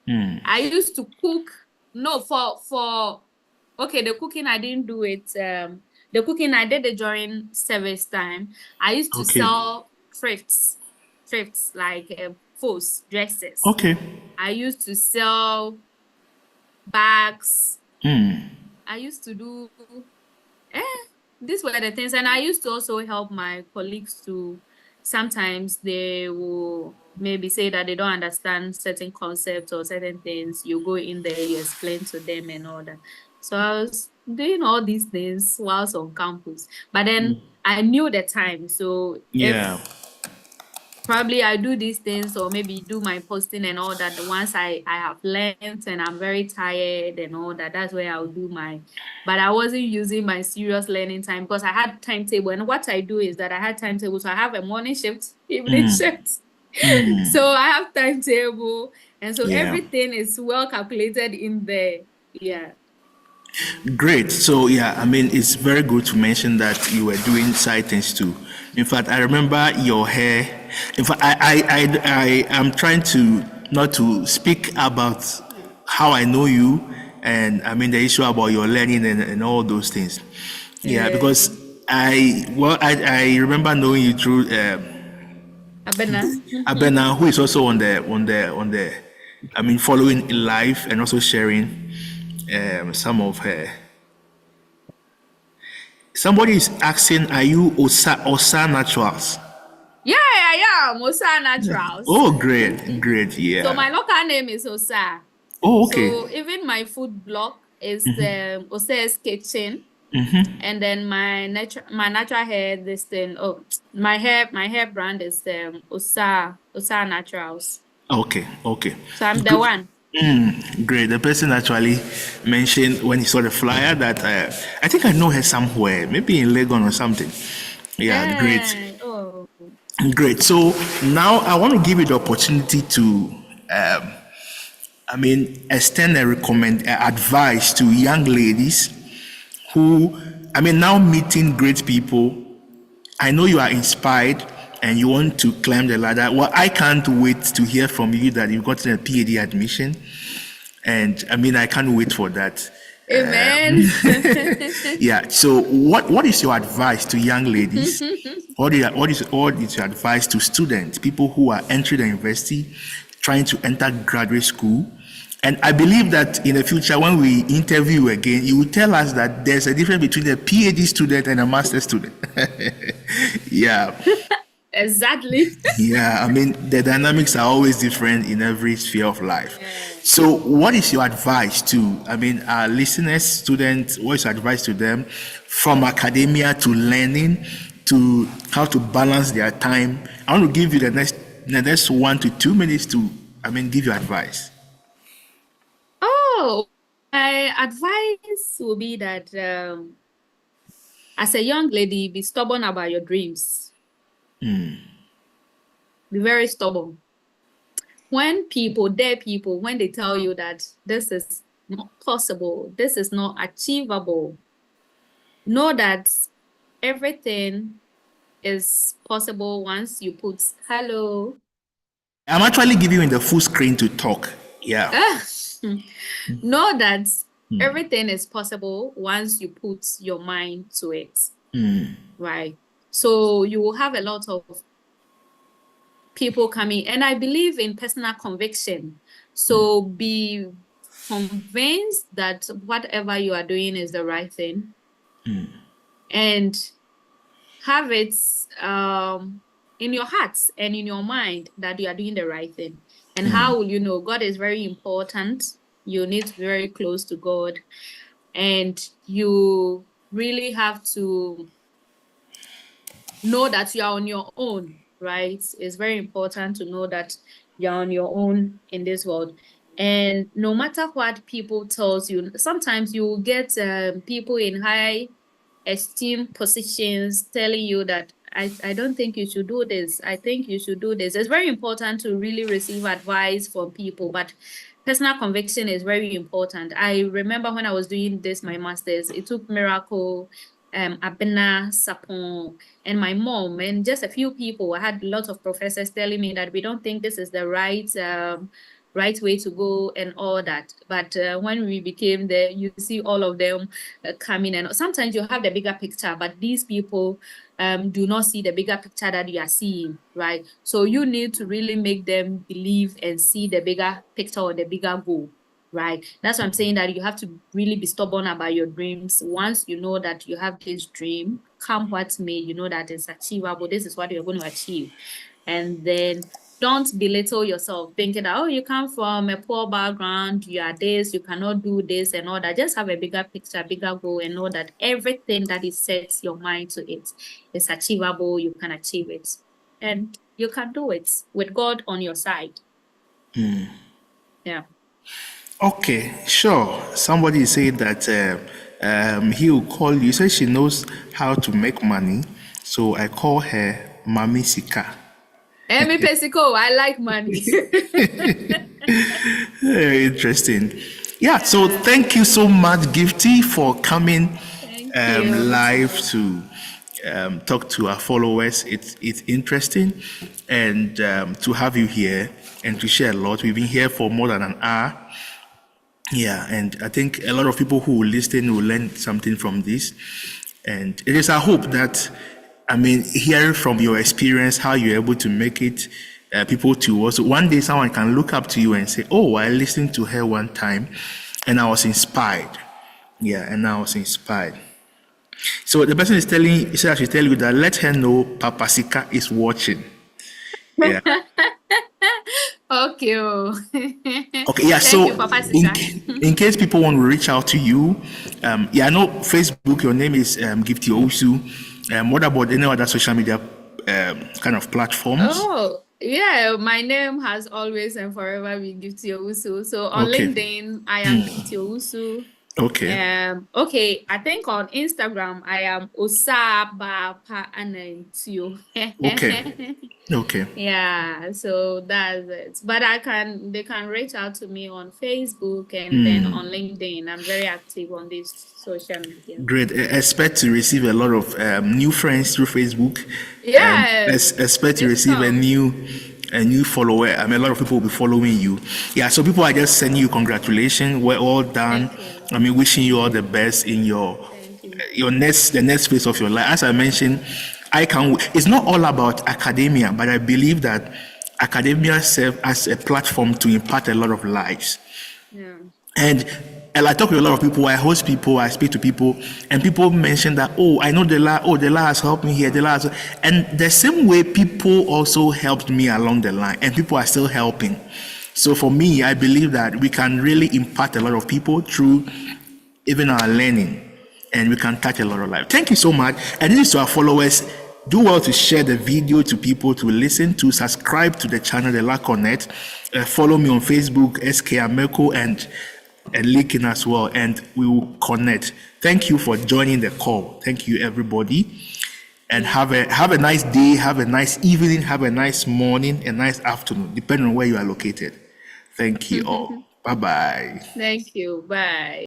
S1: Hmm.
S2: I used to cook. No, for okay, the cooking I didn't do it. The cooking I did it during service time. I used to
S1: Okay.
S2: sell thrifts like faux dresses.
S1: Okay.
S2: I used to sell bags.
S1: Hmm.
S2: I used to do these were the things, and I used to also help my colleagues to. Sometimes they will maybe say that they don't understand certain concepts or certain things. You go in there, you explain to them and all that. So I was doing all these things whilst on campus, but then I knew the time. So
S1: Yeah.
S2: if probably I do these things or maybe do my posting and all that. Once I have learned and I'm very tired and all that, that's where I'll do but I wasn't using my serious learning time because I had timetable. And what I do is that I had timetable. So I have a morning shift, evening shift. So I have timetable. And so
S1: Yeah.
S2: everything is well calculated in there. Yeah.
S1: Great. So yeah, I mean, it's very good to mention that you were doing side things too. In fact, I remember your hair. In fact, I am trying to not to speak about how I know you, and I mean the issue about your learning and all those things. Yeah, because I remember knowing you through
S2: Abena.
S1: Abena, who is also on the I mean following in live and also sharing some of her. Somebody is asking, are you Osa Naturals?
S2: Yeah, I am. Osa Naturals.
S1: Oh, great, yeah.
S2: So my local name is Osa.
S1: Oh, okay.
S2: So even my food blog is Osa's Kitchen. And then my natural hair, this thing, my hair brand is Osa Naturals.
S1: Okay.
S2: So I'm the one.
S1: Great. The person actually mentioned when he saw the flyer that I think I know her somewhere, maybe in Legon or something. Yeah, great.
S2: Oh.
S1: Great. So now I want to give you the opportunity to, extend a advice to young ladies who, now meeting great people. I know you are inspired and you want to climb the ladder. Well, I can't wait to hear from you that you've gotten a PhD admission. And I can't wait for that.
S2: Amen.
S1: Yeah. So what is your advice to young ladies? What is your advice to students, people who are entering the university, trying to enter graduate school? And I believe that in the future, when we interview you again, you will tell us that there's a difference between a PhD student and a master's student. Yeah.
S2: Exactly.
S1: Yeah, the dynamics are always different in every sphere of life.
S2: Yeah.
S1: So, what is your advice to, our listeners, students, what is your advice to them from academia to learning to how to balance their time? I want to give you the next 1 to 2 minutes to, give your advice.
S2: Oh, my advice will be that as a young lady, be stubborn about your dreams. Be very stubborn. When when they tell you that this is not possible, this is not achievable, know that everything is possible once you put hello.
S1: I'm actually giving you the full screen to talk. Yeah.
S2: Know that everything is possible once you put your mind to it. Right. So you will have a lot of people coming, and I believe in personal conviction. So be convinced that whatever you are doing is the right thing, and have it in your heart and in your mind that you are doing the right thing. And how will you know? God is very important. You need to be very close to God, and you really have to know that you are on your own, right? It's very important to know that you're on your own in this world. And no matter what people tells you, sometimes you will get people in high esteem positions telling you that I don't think you should do this. I think you should do this. It's very important to really receive advice from people, but personal conviction is very important. I remember when I was doing this, my master's, it took Miracle, Abena, Sapon, and my mom, and just a few people. I had lots of professors telling me that we don't think this is the right way to go and all that. But when we became there, you see all of them coming, and sometimes you have the bigger picture, but these people do not see the bigger picture that you are seeing, right? So you need to really make them believe and see the bigger picture or the bigger goal, right? That's what I'm saying, that you have to really be stubborn about your dreams. Once you know that you have this dream, come what may, you know that it's achievable. This is what you're going to achieve. And then don't belittle yourself, thinking that, oh, you come from a poor background, you are this, you cannot do this and all that. Just have a bigger picture, bigger goal, and know that everything that is sets your mind to it is achievable. You can achieve it. And you can do it with God on your side. Yeah.
S1: Okay, sure. Somebody said that he will call you. Says she knows how to make money, so I call her Mami Sika.
S2: Emi Pesico, I like money.
S1: Very interesting. Yeah, so thank you so much, Gifty, for coming live to talk to our followers. It's interesting, and to have you here and to share a lot. We've been here for more than an hour. Yeah, and I think a lot of people who will listen will learn something from this. And it is our hope that, hearing from your experience, how you're able to make it, people to also, one day someone can look up to you and say, oh, I listened to her one time and I was inspired. Yeah, and I was inspired. So the person is telling, he said I should tell you that let her know Papa Sika is watching. Yeah.
S2: Okay.
S1: Okay, yeah.
S2: Thank
S1: So,
S2: you, Papa Sika.
S1: in case people want to reach out to you, I know Facebook, your name is Gifty Owusu. What about any other social media kind of platforms?
S2: Oh, yeah, my name has always and forever been Gifty Owusu. So on LinkedIn, I am Gifty Owusu. Okay, I think on Instagram I am Osaba Pa Anantio.
S1: Okay.
S2: Yeah, so that's it. But they can reach out to me on Facebook and then on LinkedIn. I'm very active on these social media.
S1: Great. Expect to receive a lot of new friends through Facebook.
S2: Yeah.
S1: Expect to receive a new follower. A lot of people will be following you. Yeah, so people are just sending you congratulations. We're all done. Wishing you all the best in the next phase of your life. As I mentioned, it's not all about academia, but I believe that academia serves as a platform to impact a lot of lives.
S2: Yeah.
S1: And I talk with a lot of people, I host people, I speak to people, and people mention that, oh, I know Dela has helped me here, and the same way people also helped me along the line, and people are still helping. So for me, I believe that we can really impact a lot of people through even our learning, and we can touch a lot of lives. Thank you so much. And this is to our followers. Do well to share the video to people to listen to, subscribe to the channel, Dela-Connect. Follow me on Facebook, SK Ameko, and LinkedIn as well, and we will connect. Thank you for joining the call. Thank you, everybody. And have a nice day, have a nice evening, have a nice morning, a nice afternoon, depending on where you are located. Thank you all. Bye-bye.
S2: Thank you. Bye.